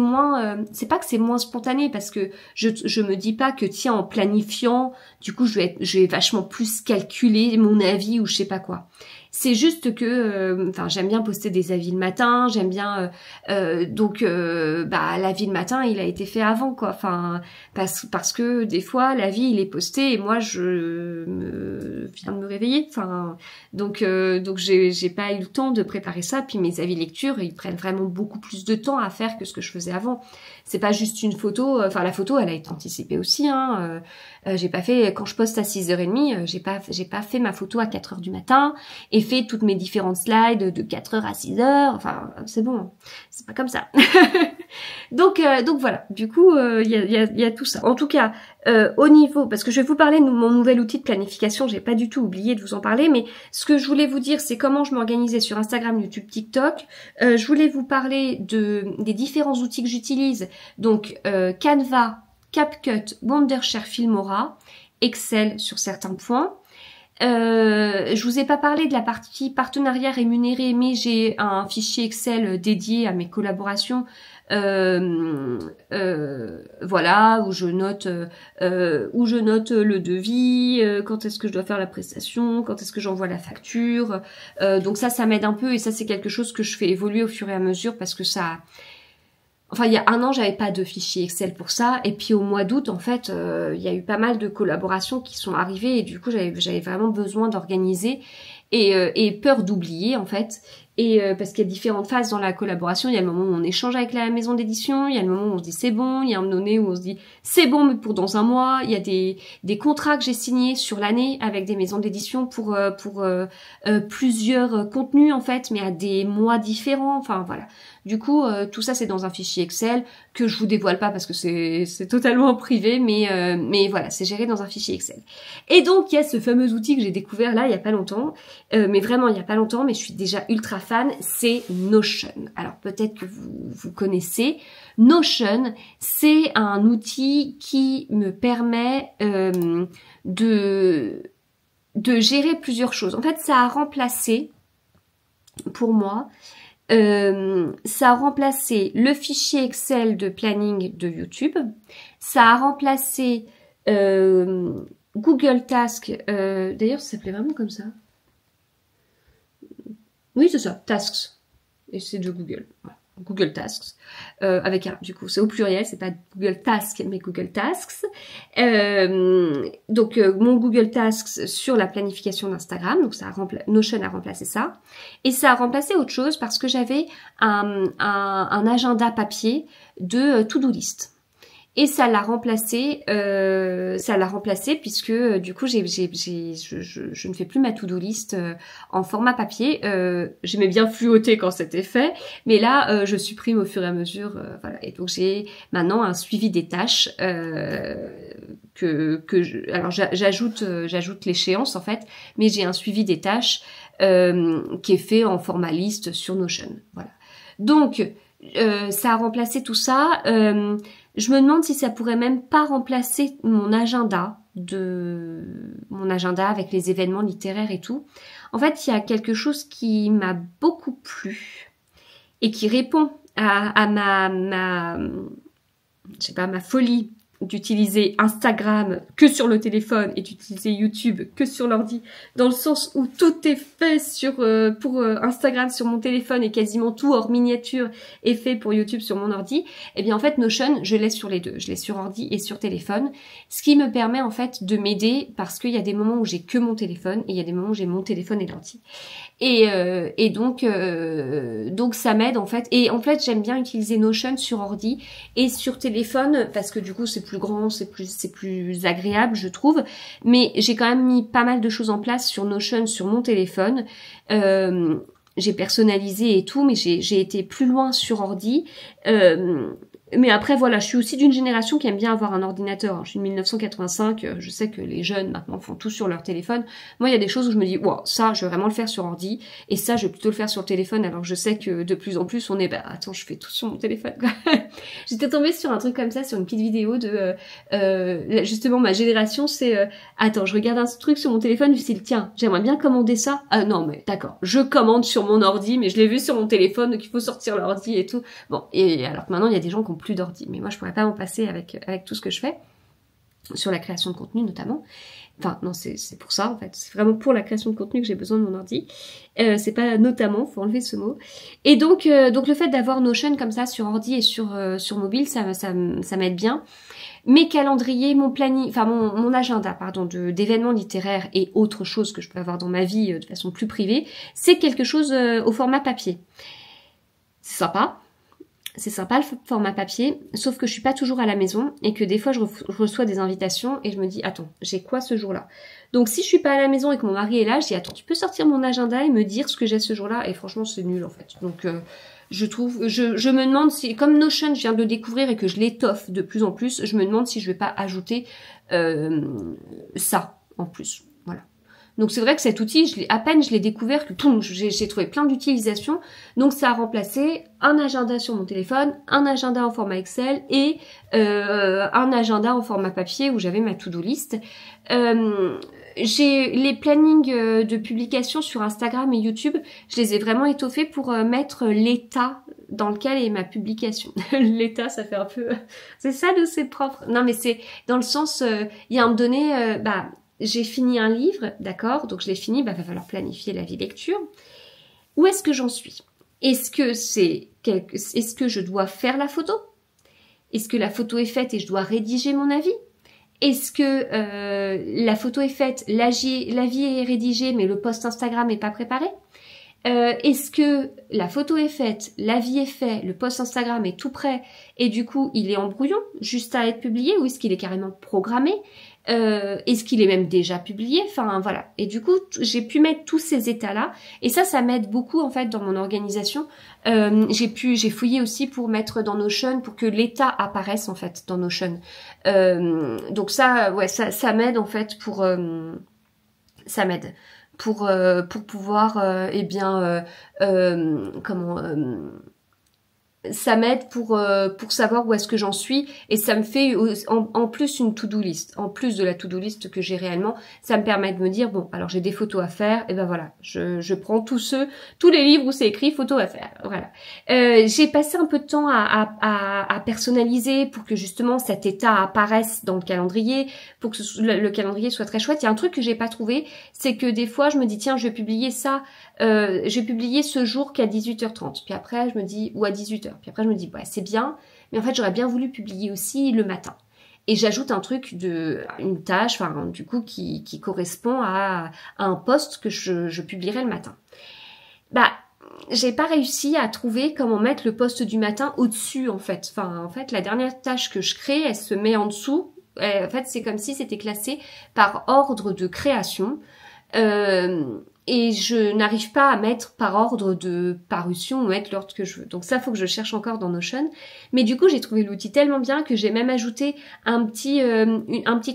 moins spontané parce que je me dis pas que tiens, en planifiant, du coup, je vais vachement plus calculer mon avis ou je sais pas quoi. C'est juste que, enfin, j'aime bien poster des avis le matin, j'aime bien, l'avis le matin, il a été fait avant, quoi. Enfin, parce que des fois, l'avis il est posté et moi je viens de me réveiller. Enfin, donc j'ai pas eu le temps de préparer ça. Puis mes avis lecture, ils prennent vraiment beaucoup plus de temps à faire que ce que je faisais avant. C'est pas juste une photo. Enfin, la photo, elle a été anticipée aussi. J'ai pas fait quand je poste à 6h30, j'ai pas fait ma photo à 4h du matin et fait toutes mes différentes slides de 4h à 6h. Enfin, c'est bon, c'est pas comme ça. donc voilà. Du coup, il y a tout ça. En tout cas, au niveau, parce que je vais vous parler de mon nouvel outil de planification, j'ai pas du tout oublié de vous en parler, mais ce que je voulais vous dire, c'est comment je m'organisais sur Instagram, YouTube, TikTok. Je voulais vous parler des différents outils que j'utilise. Donc Canva, CapCut, Wondershare, Filmora, Excel sur certains points. Je vous ai pas parlé de la partie partenariat rémunéré, mais j'ai un fichier Excel dédié à mes collaborations. Voilà, où je note le devis, quand est-ce que je dois faire la prestation, quand est-ce que j'envoie la facture. Donc ça m'aide un peu et ça c'est quelque chose que je fais évoluer au fur et à mesure parce que ça. Enfin, il y a un an, j'avais pas de fichier Excel pour ça. Et puis au mois d'août, en fait, il y a eu pas mal de collaborations qui sont arrivées et du coup, j'avais vraiment besoin d'organiser et peur d'oublier en fait. Et parce qu'il y a différentes phases dans la collaboration. Il y a le moment où on échange avec la maison d'édition, il y a le moment où on se dit c'est bon, il y a un moment donné où on se dit c'est bon mais pour dans un mois. Il y a des contrats que j'ai signés sur l'année avec des maisons d'édition pour plusieurs contenus en fait, mais à des mois différents. Enfin voilà. Du coup, tout ça c'est dans un fichier Excel. que je vous dévoile pas parce que c'est totalement privé, mais voilà, c'est géré dans un fichier Excel. Et donc il y a ce fameux outil que j'ai découvert là il y a pas longtemps, mais vraiment il y a pas longtemps, mais je suis déjà ultra fan, c'est Notion. Alors peut-être que vous connaissez. Notion, c'est un outil qui me permet de gérer plusieurs choses. En fait, ça a remplacé, pour moi, ça a remplacé le fichier Excel de planning de YouTube. Ça a remplacé Google Task. D'ailleurs, ça s'appelait vraiment comme ça. Oui, c'est ça, Tasks. Et c'est de Google. Voilà. Google Tasks, avec un, du coup, c'est au pluriel, c'est pas Google Tasks, mais Google Tasks. Donc, mon Google Tasks sur la planification d'Instagram, donc ça a Notion a remplacé ça. Et ça a remplacé autre chose parce que j'avais un agenda papier de to-do list. Et ça l'a remplacé puisque du coup je ne fais plus ma to-do list en format papier. J'aimais bien fluoter quand c'était fait, mais là je supprime au fur et à mesure. Voilà. Et donc j'ai maintenant un suivi des tâches alors j'ajoute l'échéance en fait, mais j'ai un suivi des tâches qui est fait en format liste sur Notion. Voilà. Donc ça a remplacé tout ça. Je me demande si ça pourrait même pas remplacer mon agenda avec les événements littéraires et tout. En fait, il y a quelque chose qui m'a beaucoup plu et qui répond à ma folie d'utiliser Instagram que sur le téléphone et d'utiliser YouTube que sur l'ordi, dans le sens où tout est fait pour Instagram sur mon téléphone et quasiment tout hors miniature est fait pour YouTube sur mon ordi. Et bien en fait Notion, je l'ai sur les deux, je l'ai sur ordi et sur téléphone, ce qui me permet en fait de m'aider parce qu'il y a des moments où j'ai que mon téléphone et il y a des moments où j'ai mon téléphone et l'ordi. Et donc ça m'aide en fait. Et en fait j'aime bien utiliser Notion sur ordi et sur téléphone parce que du coup c'est plus grand, c'est plus agréable je trouve. Mais j'ai quand même mis pas mal de choses en place sur Notion sur mon téléphone. J'ai personnalisé et tout, mais j'ai été plus loin sur ordi. Mais après voilà, je suis aussi d'une génération qui aime bien avoir un ordinateur. Je suis de 1985, je sais que les jeunes maintenant font tout sur leur téléphone. Moi il y a des choses où je me dis wow, ça je vais vraiment le faire sur ordi et ça je vais plutôt le faire sur le téléphone, alors je sais que de plus en plus on est attends, je fais tout sur mon téléphone quoi. J'étais tombée sur un truc comme ça, sur une petite vidéo de justement ma génération, c'est attends, je regarde un truc sur mon téléphone, c'est le tien, j'aimerais bien commander ça. Ah non mais d'accord, je commande sur mon ordi mais je l'ai vu sur mon téléphone donc il faut sortir l'ordi et tout. Bon, et alors que maintenant il y a des gens qui ont plus d'ordi, mais moi je pourrais pas m'en passer avec tout ce que je fais sur la création de contenu notamment. Enfin non, c'est pour ça en fait, c'est vraiment pour la création de contenu que j'ai besoin de mon ordi. C'est pas notamment, faut enlever ce mot. Et donc le fait d'avoir Notion comme ça sur ordi et sur mobile, ça m'aide bien. Mes calendriers, mon planning, enfin mon agenda pardon d'événements littéraires et autres choses que je peux avoir dans ma vie de façon plus privée, c'est quelque chose au format papier. C'est sympa. C'est sympa le format papier, sauf que je suis pas toujours à la maison et que des fois je reçois des invitations et je me dis attends, j'ai quoi ce jour-là? Donc si je suis pas à la maison et que mon mari est là, je dis attends, tu peux sortir mon agenda et me dire ce que j'ai ce jour-là? Et franchement c'est nul en fait. Donc je me demande si, comme Notion je viens de le découvrir et que je l'étoffe de plus en plus, je me demande si je vais pas ajouter ça en plus. Voilà. Donc c'est vrai que cet outil, à peine je l'ai découvert que j'ai trouvé plein d'utilisations. Donc ça a remplacé un agenda sur mon téléphone, un agenda en format Excel et un agenda en format papier où j'avais ma to-do list. J'ai les plannings de publication sur Instagram et YouTube, je les ai vraiment étoffés pour mettre l'état dans lequel est ma publication. L'état, ça fait un peu... c'est ça de c'est propre. Non mais c'est dans le sens, il y a un moment donné, j'ai fini un livre, d'accord, donc je l'ai fini, va falloir planifier la vie lecture. Où est-ce que j'en suis? Est-ce que je dois faire la photo? Est-ce que la photo est faite et je dois rédiger mon avis? Est-ce que la photo est faite, l'avis est rédigé, mais le post Instagram n'est pas préparé? Est-ce que la photo est faite, l'avis est fait, le post Instagram est tout prêt et du coup il est en brouillon, juste à être publié, ou est-ce qu'il est carrément programmé? Est-ce qu'il est même déjà publié? Enfin voilà. Et du coup, j'ai pu mettre tous ces états-là. Et ça m'aide beaucoup en fait dans mon organisation. J'ai fouillé aussi pour mettre dans Notion pour que l'état apparaisse en fait dans Notion. Donc ça, ouais, ça m'aide en fait ça m'aide pour pouvoir, eh bien, comment ça m'aide pour savoir où est-ce que j'en suis et ça me fait en plus une to-do list. En plus de la to-do list que j'ai réellement, ça me permet de me dire bon, alors j'ai des photos à faire et ben voilà, je prends tous les livres où c'est écrit photos à faire. Voilà. J'ai passé un peu de temps à personnaliser pour que justement cet état apparaisse dans le calendrier, pour que le calendrier soit très chouette. Il y a un truc que j'ai pas trouvé, c'est que des fois je me dis tiens, je vais publier ça, je vais publier ce jour qu'à 18h30. Puis après je me dis ou à 18h. Puis après, je me dis, ouais, c'est bien, mais en fait, j'aurais bien voulu publier aussi le matin. Et j'ajoute un truc une tâche, enfin, du coup, qui correspond à un post que je publierai le matin. Bah, j'ai pas réussi à trouver comment mettre le post du matin au-dessus, en fait. Enfin, en fait, la dernière tâche que je crée, elle se met en dessous. En fait, c'est comme si c'était classé par ordre de création. Et je n'arrive pas à mettre par ordre de parution ou mettre l'ordre que je veux. Donc ça, faut que je cherche encore dans Notion. Mais du coup, j'ai trouvé l'outil tellement bien que j'ai même ajouté un petit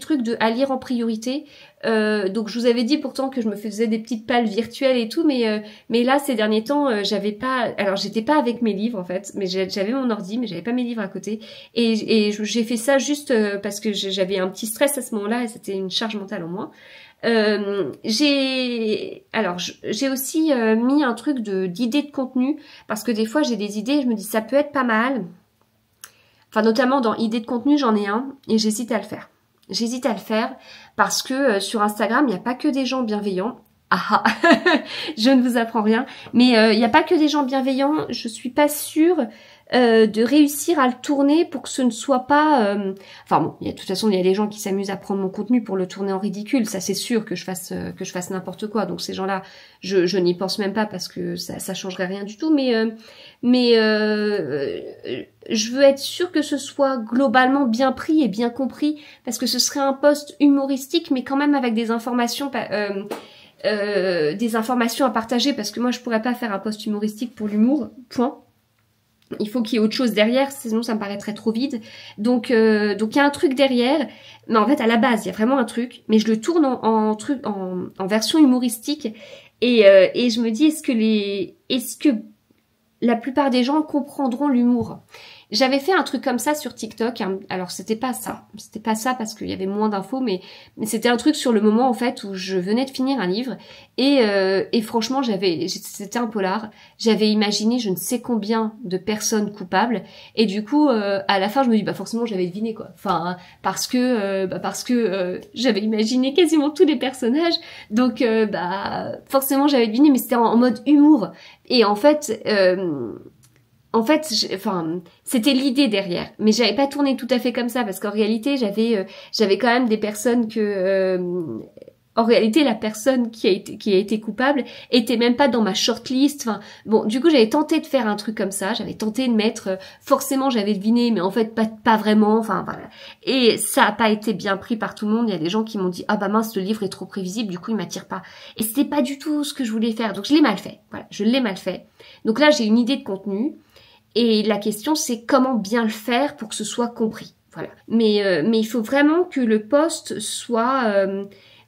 truc à lire en priorité. Donc je vous avais dit pourtant que je me faisais des petites palles virtuelles et tout, mais là ces derniers temps, j'avais pas. Alors j'étais pas avec mes livres en fait, mais j'avais mon ordi, mais j'avais pas mes livres à côté. Et j'ai fait ça juste parce que j'avais un petit stress à ce moment-là et c'était une charge mentale en moins. J'ai aussi mis un truc d'idées de contenu parce que des fois j'ai des idées et je me dis ça peut être pas mal. Enfin notamment dans idées de contenu j'en ai un et j'hésite à le faire. J'hésite à le faire parce que sur Instagram il n'y a pas que des gens bienveillants. Ah je ne vous apprends rien, mais il n'y a pas que des gens bienveillants. Je suis pas sûre de réussir à le tourner pour que ce ne soit pas... Enfin bon, de toute façon, il y a des gens qui s'amusent à prendre mon contenu pour le tourner en ridicule. Ça, c'est sûr que je fasse n'importe quoi. Donc ces gens-là, je n'y pense même pas parce que ça changerait rien du tout. Mais je veux être sûre que ce soit globalement bien pris et bien compris parce que ce serait un post humoristique, mais quand même avec des informations... des informations à partager parce que moi je pourrais pas faire un post humoristique pour l'humour, point. Il faut qu'il y ait autre chose derrière, sinon ça me paraîtrait trop vide. Donc il y a un truc derrière, mais en fait à la base il y a vraiment un truc, mais je le tourne en version humoristique et je me dis est-ce que la plupart des gens comprendront l'humour? J'avais fait un truc comme ça sur TikTok, hein. Alors c'était pas ça parce qu'il y avait moins d'infos, mais c'était un truc sur le moment en fait où je venais de finir un livre et franchement c'était un polar, j'avais imaginé je ne sais combien de personnes coupables et du coup à la fin je me dis bah forcément j'avais deviné quoi, enfin parce que j'avais imaginé quasiment tous les personnages donc forcément j'avais deviné mais c'était en mode humour et en fait c'était l'idée derrière, mais j'avais pas tourné tout à fait comme ça parce qu'en réalité, j'avais quand même des personnes en réalité, la personne qui a été coupable était même pas dans ma shortlist. Enfin, bon, du coup, j'avais tenté de faire un truc comme ça. J'avais tenté de mettre, forcément, j'avais deviné, mais en fait, pas vraiment. Enfin, voilà. Et ça a pas été bien pris par tout le monde. Il y a des gens qui m'ont dit, ah bah mince, le livre est trop prévisible, du coup, il m'attire pas. Et c'était pas du tout ce que je voulais faire. Donc, je l'ai mal fait. Voilà, je l'ai mal fait. Donc là, j'ai une idée de contenu. Et la question, c'est comment bien le faire pour que ce soit compris. Voilà. Mais il faut vraiment que le post soit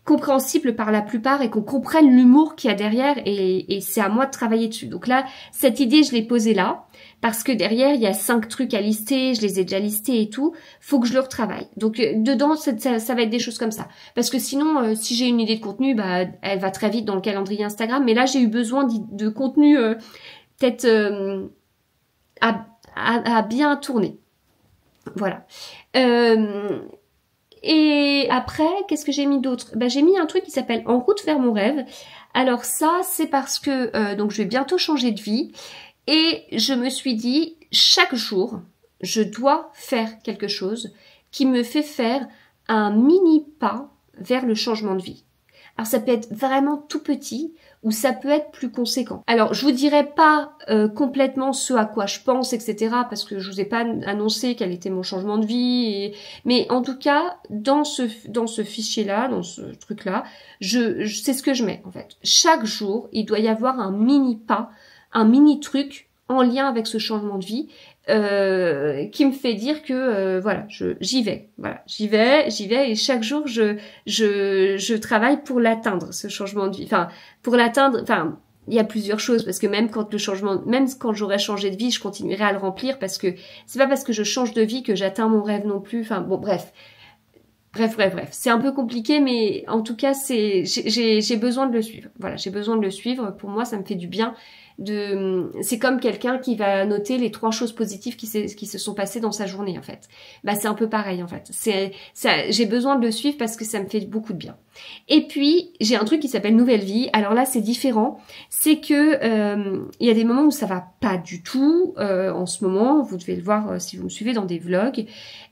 compréhensible par la plupart et qu'on comprenne l'humour qu'il y a derrière. Et c'est à moi de travailler dessus. Donc là, cette idée, je l'ai posée là. Parce que derrière, il y a 5 trucs à lister. Je les ai déjà listés et tout. Faut que je le retravaille. Donc dedans, ça va être des choses comme ça. Parce que sinon, si j'ai une idée de contenu, bah, elle va très vite dans le calendrier Instagram. Mais là, j'ai eu besoin de contenu peut-être... à bien tourner. Voilà. Et après, qu'est-ce que j'ai mis d'autre? J'ai mis un truc qui s'appelle En route vers mon rêve. Alors ça, c'est parce que donc je vais bientôt changer de vie et je me suis dit chaque jour, je dois faire quelque chose qui me fait faire un mini pas vers le changement de vie. Alors ça peut être vraiment tout petit ou ça peut être plus conséquent. Alors je vous dirai pas complètement ce à quoi je pense, etc. parce que je vous ai pas annoncé quel était mon changement de vie. Mais en tout cas, dans ce fichier-là, dans ce truc-là, c'est ce que je mets en fait. Chaque jour, il doit y avoir un mini pas, un mini truc en lien avec ce changement de vie. Qui me fait dire que voilà, j'y vais, voilà, j'y vais et chaque jour je travaille pour l'atteindre, ce changement de vie. Enfin, pour l'atteindre, enfin, il y a plusieurs choses parce que même quand j'aurais changé de vie, je continuerai à le remplir parce que c'est pas parce que je change de vie que j'atteins mon rêve non plus. Enfin bon, bref. C'est un peu compliqué, mais en tout cas, j'ai besoin de le suivre. Voilà, j'ai besoin de le suivre. Pour moi, ça me fait du bien. C'est comme quelqu'un qui va noter les 3 choses positives qui se sont passées dans sa journée, en fait. Bah, c'est un peu pareil, en fait. J'ai besoin de le suivre parce que ça me fait beaucoup de bien. Et puis, j'ai un truc qui s'appelle Nouvelle Vie. Alors là, c'est différent. C'est que il y a des moments où ça va pas du tout. En ce moment, vous devez le voir si vous me suivez dans des vlogs.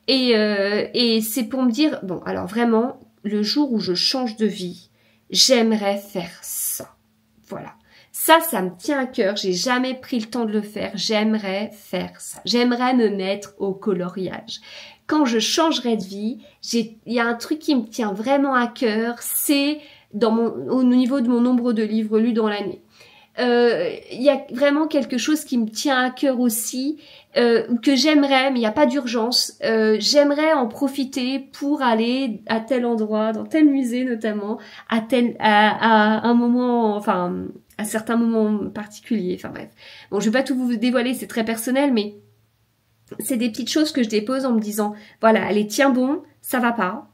Et c'est pour me dire, bon, alors vraiment, le jour où je change de vie, j'aimerais faire ça. Voilà. Ça me tient à cœur. J'ai jamais pris le temps de le faire. J'aimerais faire ça. J'aimerais me mettre au coloriage. Quand je changerai de vie, il y a un truc qui me tient vraiment à cœur. C'est au niveau de mon nombre de livres lus dans l'année. Il y a vraiment quelque chose qui me tient à cœur aussi, que j'aimerais, mais il n'y a pas d'urgence. J'aimerais en profiter pour aller à tel endroit, dans tel musée notamment, à un moment, enfin, à certains moments particuliers. Enfin bref. Bon, je vais pas tout vous dévoiler, c'est très personnel, mais c'est des petites choses que je dépose en me disant, voilà, allez, tiens bon, ça va pas,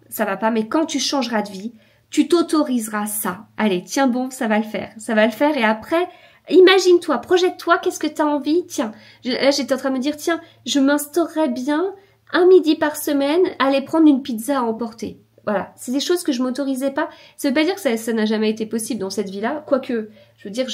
mais quand tu changeras de vie, tu t'autoriseras ça. Allez, tiens bon, ça va le faire. Et après, imagine-toi, projette-toi, qu'est-ce que tu as envie? Tiens, là j'étais en train de me dire, tiens, je m'instaurerais bien un midi par semaine à aller prendre une pizza à emporter. Voilà, c'est des choses que je m'autorisais pas. Ça veut pas dire que ça n'a jamais été possible dans cette vie-là, quoique, je veux dire,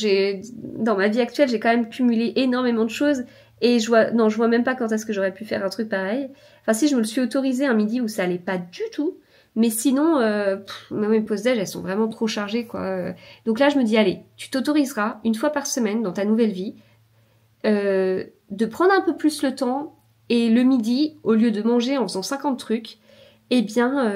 dans ma vie actuelle, j'ai quand même cumulé énormément de choses et je vois même pas quand est-ce que j'aurais pu faire un truc pareil. Enfin, si je me le suis autorisé un midi où ça allait pas du tout. Mais sinon, mes pauses déj, elles sont vraiment trop chargées, quoi. Donc là, je me dis, allez, tu t'autoriseras une fois par semaine dans ta nouvelle vie de prendre un peu plus le temps et le midi, au lieu de manger en faisant 50 trucs, eh bien,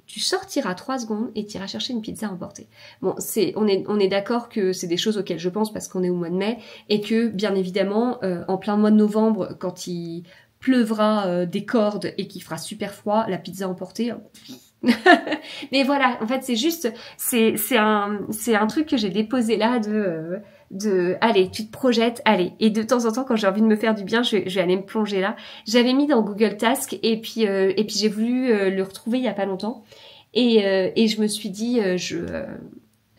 tu sortiras 3 secondes et tu iras chercher une pizza à emporter. Bon, on est d'accord que c'est des choses auxquelles je pense parce qu'on est au mois de mai et que, bien évidemment, en plein mois de novembre, quand il pleuvra des cordes et qu'il fera super froid, la pizza emportée... Mais voilà, en fait, c'est juste, c'est un truc que j'ai déposé là allez, tu te projettes, allez. Et de temps en temps, quand j'ai envie de me faire du bien, je vais aller me plonger là. J'avais mis dans Google Task et puis j'ai voulu le retrouver il y a pas longtemps. Et je me suis dit,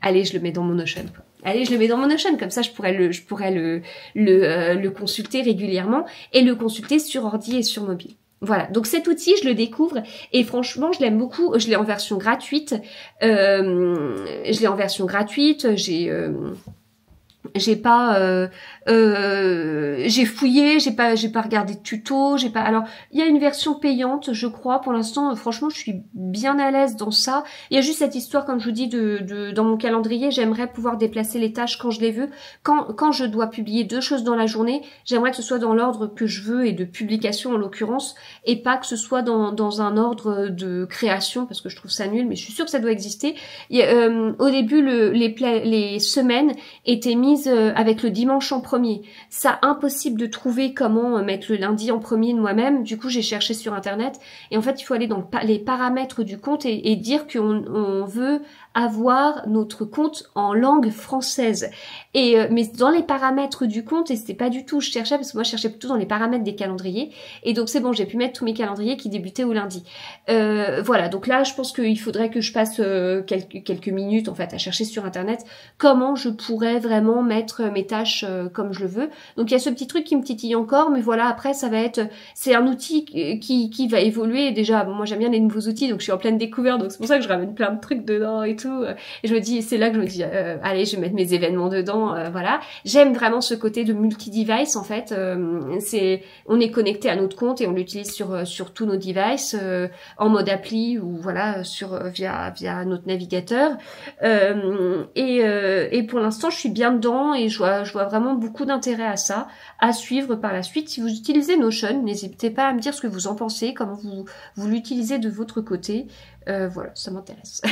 allez, je le mets dans mon Notion, quoi. Allez, je le mets dans mon Notion, comme ça je pourrais le consulter régulièrement et le consulter sur ordi et sur mobile. Voilà, donc cet outil, je le découvre et franchement, je l'aime beaucoup. Je l'ai en version gratuite. J'ai fouillé, j'ai pas regardé de tuto, alors il y a une version payante, je crois. Pour l'instant, franchement, je suis bien à l'aise dans ça. Il y a juste cette histoire, comme je vous dis, dans mon calendrier, j'aimerais pouvoir déplacer les tâches quand je les veux. Quand je dois publier 2 choses dans la journée, j'aimerais que ce soit dans l'ordre que je veux et de publication en l'occurrence, et pas que ce soit dans un ordre de création parce que je trouve ça nul. Mais je suis sûre que ça doit exister. Au début, les semaines étaient mises avec le dimanche en premier. Ça, impossible de trouver comment mettre le lundi en premier de moi-même. Du coup, j'ai cherché sur internet et en fait, il faut aller dans les paramètres du compte et dire qu'on veut avoir notre compte en langue française. Mais dans les paramètres du compte, et c'était pas du tout, je cherchais parce que moi je cherchais plutôt dans les paramètres des calendriers. Et donc c'est bon, j'ai pu mettre tous mes calendriers qui débutaient au lundi. Voilà, donc là je pense qu'il faudrait que je passe quelques minutes en fait à chercher sur internet comment je pourrais vraiment mettre mes tâches comme je le veux. Donc il y a ce petit truc qui me titille encore, mais voilà, après c'est un outil qui va évoluer. Déjà, bon, moi j'aime bien les nouveaux outils, donc je suis en pleine découverte, donc c'est pour ça que je ramène plein de trucs dedans et tout. tout. Et je me dis, c'est là que je me dis, allez, je vais mettre mes événements dedans, voilà. J'aime vraiment ce côté de multi-device, en fait. On est connecté à notre compte et on l'utilise sur tous nos devices, en mode appli ou voilà, via notre navigateur. Et pour l'instant, je suis bien dedans et je vois vraiment beaucoup d'intérêt à ça, à suivre par la suite. Si vous utilisez Notion, n'hésitez pas à me dire ce que vous en pensez, comment vous l'utilisez de votre côté. Voilà, ça m'intéresse.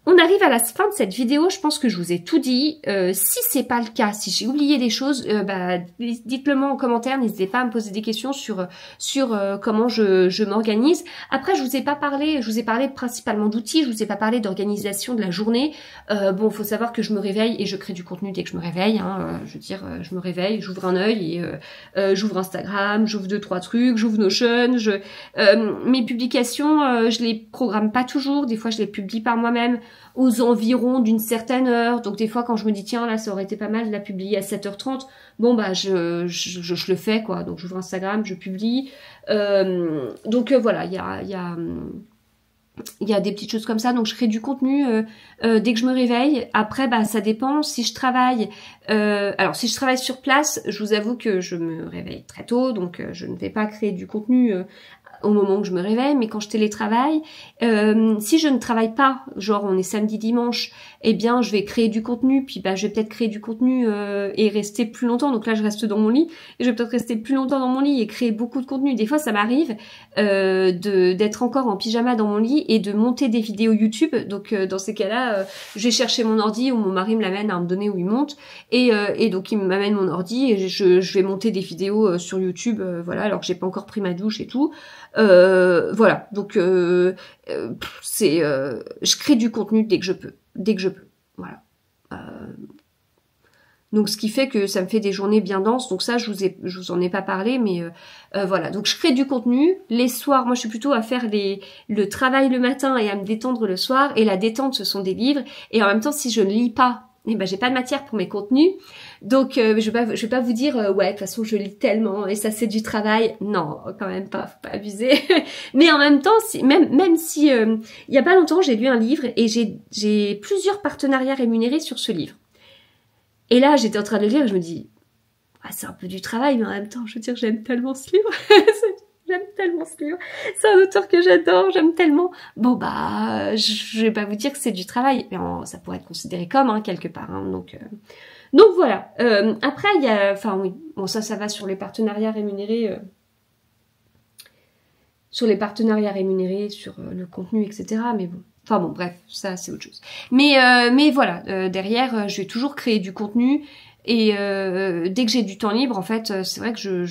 On arrive à la fin de cette vidéo, je pense que je vous ai tout dit. Si c'est pas le cas, si j'ai oublié des choses, dites-le moi en commentaire, n'hésitez pas à me poser des questions sur comment je m'organise. Après, je vous ai parlé principalement d'outils, je vous ai pas parlé d'organisation de la journée. Bon, faut savoir que je me réveille et je crée du contenu dès que je me réveille, hein. Je veux dire, je me réveille, j'ouvre un œil et j'ouvre Instagram, j'ouvre 2-3 trucs, j'ouvre Notion, mes publications, je les programme pas toujours, des fois je les publie par moi-même aux environs d'une certaine heure, donc des fois quand je me dis tiens là ça aurait été pas mal de la publier à 7h30, bon bah je le fais quoi, donc j'ouvre Instagram, je publie, donc voilà, il y a des petites choses comme ça, donc je crée du contenu dès que je me réveille. Après, bah ça dépend. Si je travaille, alors si je travaille sur place, je vous avoue que je me réveille très tôt, donc je ne vais pas créer du contenu au moment où je me réveille, mais quand je télétravaille, si je ne travaille pas, genre on est samedi, dimanche, eh bien je vais créer du contenu, puis bah je vais peut-être créer du contenu et rester plus longtemps. Donc là je reste dans mon lit, et je vais peut-être rester plus longtemps dans mon lit et créer beaucoup de contenu. Des fois ça m'arrive d'être encore en pyjama dans mon lit et de monter des vidéos YouTube. Donc dans ces cas-là, je vais chercher mon ordi ou mon mari me l'amène à un moment donné où il monte, et donc il m'amène mon ordi et je vais monter des vidéos sur YouTube, voilà, alors que j'ai pas encore pris ma douche et tout. Voilà, donc je crée du contenu dès que je peux, voilà. Donc ce qui fait que ça me fait des journées bien denses, donc ça je vous en ai pas parlé, mais voilà, donc je crée du contenu. Les soirs, moi je suis plutôt à faire le travail le matin et à me détendre le soir, et la détente ce sont des livres, et en même temps si je ne lis pas, eh ben j'ai pas de matière pour mes contenus, donc je vais pas vous dire ouais de toute façon je lis tellement et ça c'est du travail, non quand même pas, faut pas abuser. Mais en même temps, même si il y a pas longtemps j'ai lu un livre et j'ai plusieurs partenariats rémunérés sur ce livre. Et là j'étais en train de le lire et je me dis ah, c'est un peu du travail, mais en même temps je veux dire j'aime tellement ce livre. J'aime tellement ce livre. C'est un auteur que j'adore, j'aime tellement. Bon bah, je vais pas vous dire que c'est du travail, mais ça pourrait être considéré comme quelque part. Hein, donc voilà. Après il y a, enfin oui, bon ça va sur les partenariats rémunérés, sur le contenu, etc. Mais bon. Enfin bon, bref, ça c'est autre chose. Mais voilà, derrière, je vais toujours créer du contenu et dès que j'ai du temps libre, en fait, c'est vrai que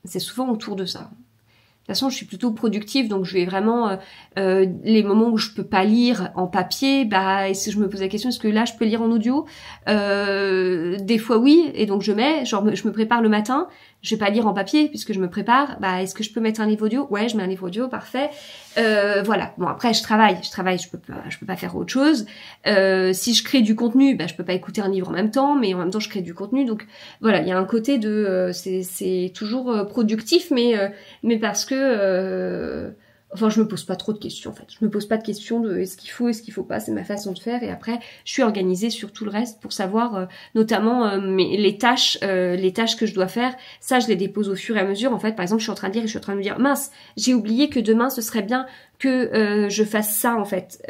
c'est souvent autour de ça. De toute façon, je suis plutôt productive, donc je vais vraiment les moments où je peux pas lire en papier, bah et si je me pose la question est-ce que là je peux lire en audio, des fois oui, et donc je me prépare le matin, je vais pas lire en papier puisque je me prépare, bah est-ce que je peux mettre un livre audio? Ouais, je mets un livre audio, parfait. Voilà. Bon après je travaille, je peux pas faire autre chose. Si je crée du contenu, bah je peux pas écouter un livre en même temps, mais en même temps je crée du contenu, donc voilà, il y a un côté de c'est toujours productif, mais parce que enfin, je me pose pas trop de questions, en fait. Je me pose pas de questions de est-ce qu'il faut pas, c'est ma façon de faire. Et après, je suis organisée sur tout le reste pour savoir, notamment, les tâches que je dois faire. Ça, je les dépose au fur et à mesure. En fait, par exemple, je suis en train de lire et je suis en train de me dire, mince, j'ai oublié que demain, ce serait bien que je fasse ça, en fait.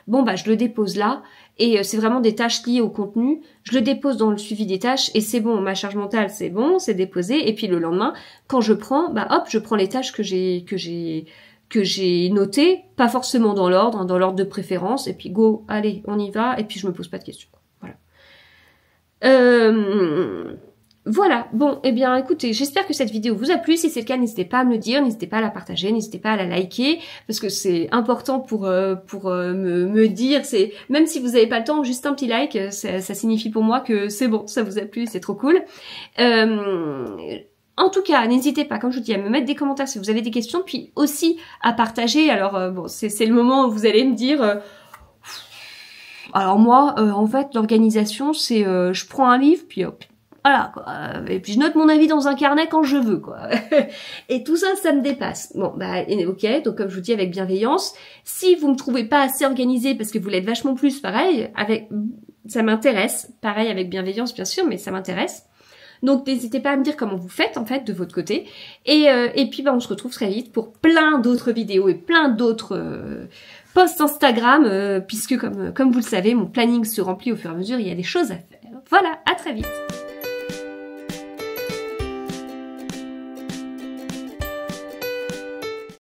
Bon, bah, je le dépose là. Et c'est vraiment des tâches liées au contenu. Je le dépose dans le suivi des tâches et c'est bon, ma charge mentale, c'est bon, c'est déposé. Et puis le lendemain, quand je prends, bah hop, je prends les tâches que j'ai noté, pas forcément dans l'ordre, dans l'ordre de préférence, et puis go, allez, on y va, et puis je me pose pas de questions. Voilà. Voilà, bon, eh bien écoutez, j'espère que cette vidéo vous a plu. Si c'est le cas, n'hésitez pas à me le dire, n'hésitez pas à la partager, n'hésitez pas à la liker, parce que c'est important pour me dire, même si vous n'avez pas le temps, juste un petit like, ça signifie pour moi que c'est bon, ça vous a plu, c'est trop cool. En tout cas, n'hésitez pas, comme je vous dis, à me mettre des commentaires si vous avez des questions, puis aussi à partager. Alors, bon, c'est le moment où vous allez me dire... alors moi, en fait, l'organisation, c'est... je prends un livre, puis hop, Voilà, quoi. Et puis je note mon avis dans un carnet quand je veux, quoi. Et tout ça, ça me dépasse. Bon, bah, ok, donc comme je vous dis, avec bienveillance. Si vous me trouvez pas assez organisée parce que vous l'êtes vachement plus, pareil, ça m'intéresse. Pareil, avec bienveillance, bien sûr, mais ça m'intéresse. Donc n'hésitez pas à me dire comment vous faites, en fait, de votre côté. Et puis, bah, on se retrouve très vite pour plein d'autres vidéos et plein d'autres posts Instagram, puisque comme vous le savez, mon planning se remplit au fur et à mesure, il y a des choses à faire. Voilà, à très vite.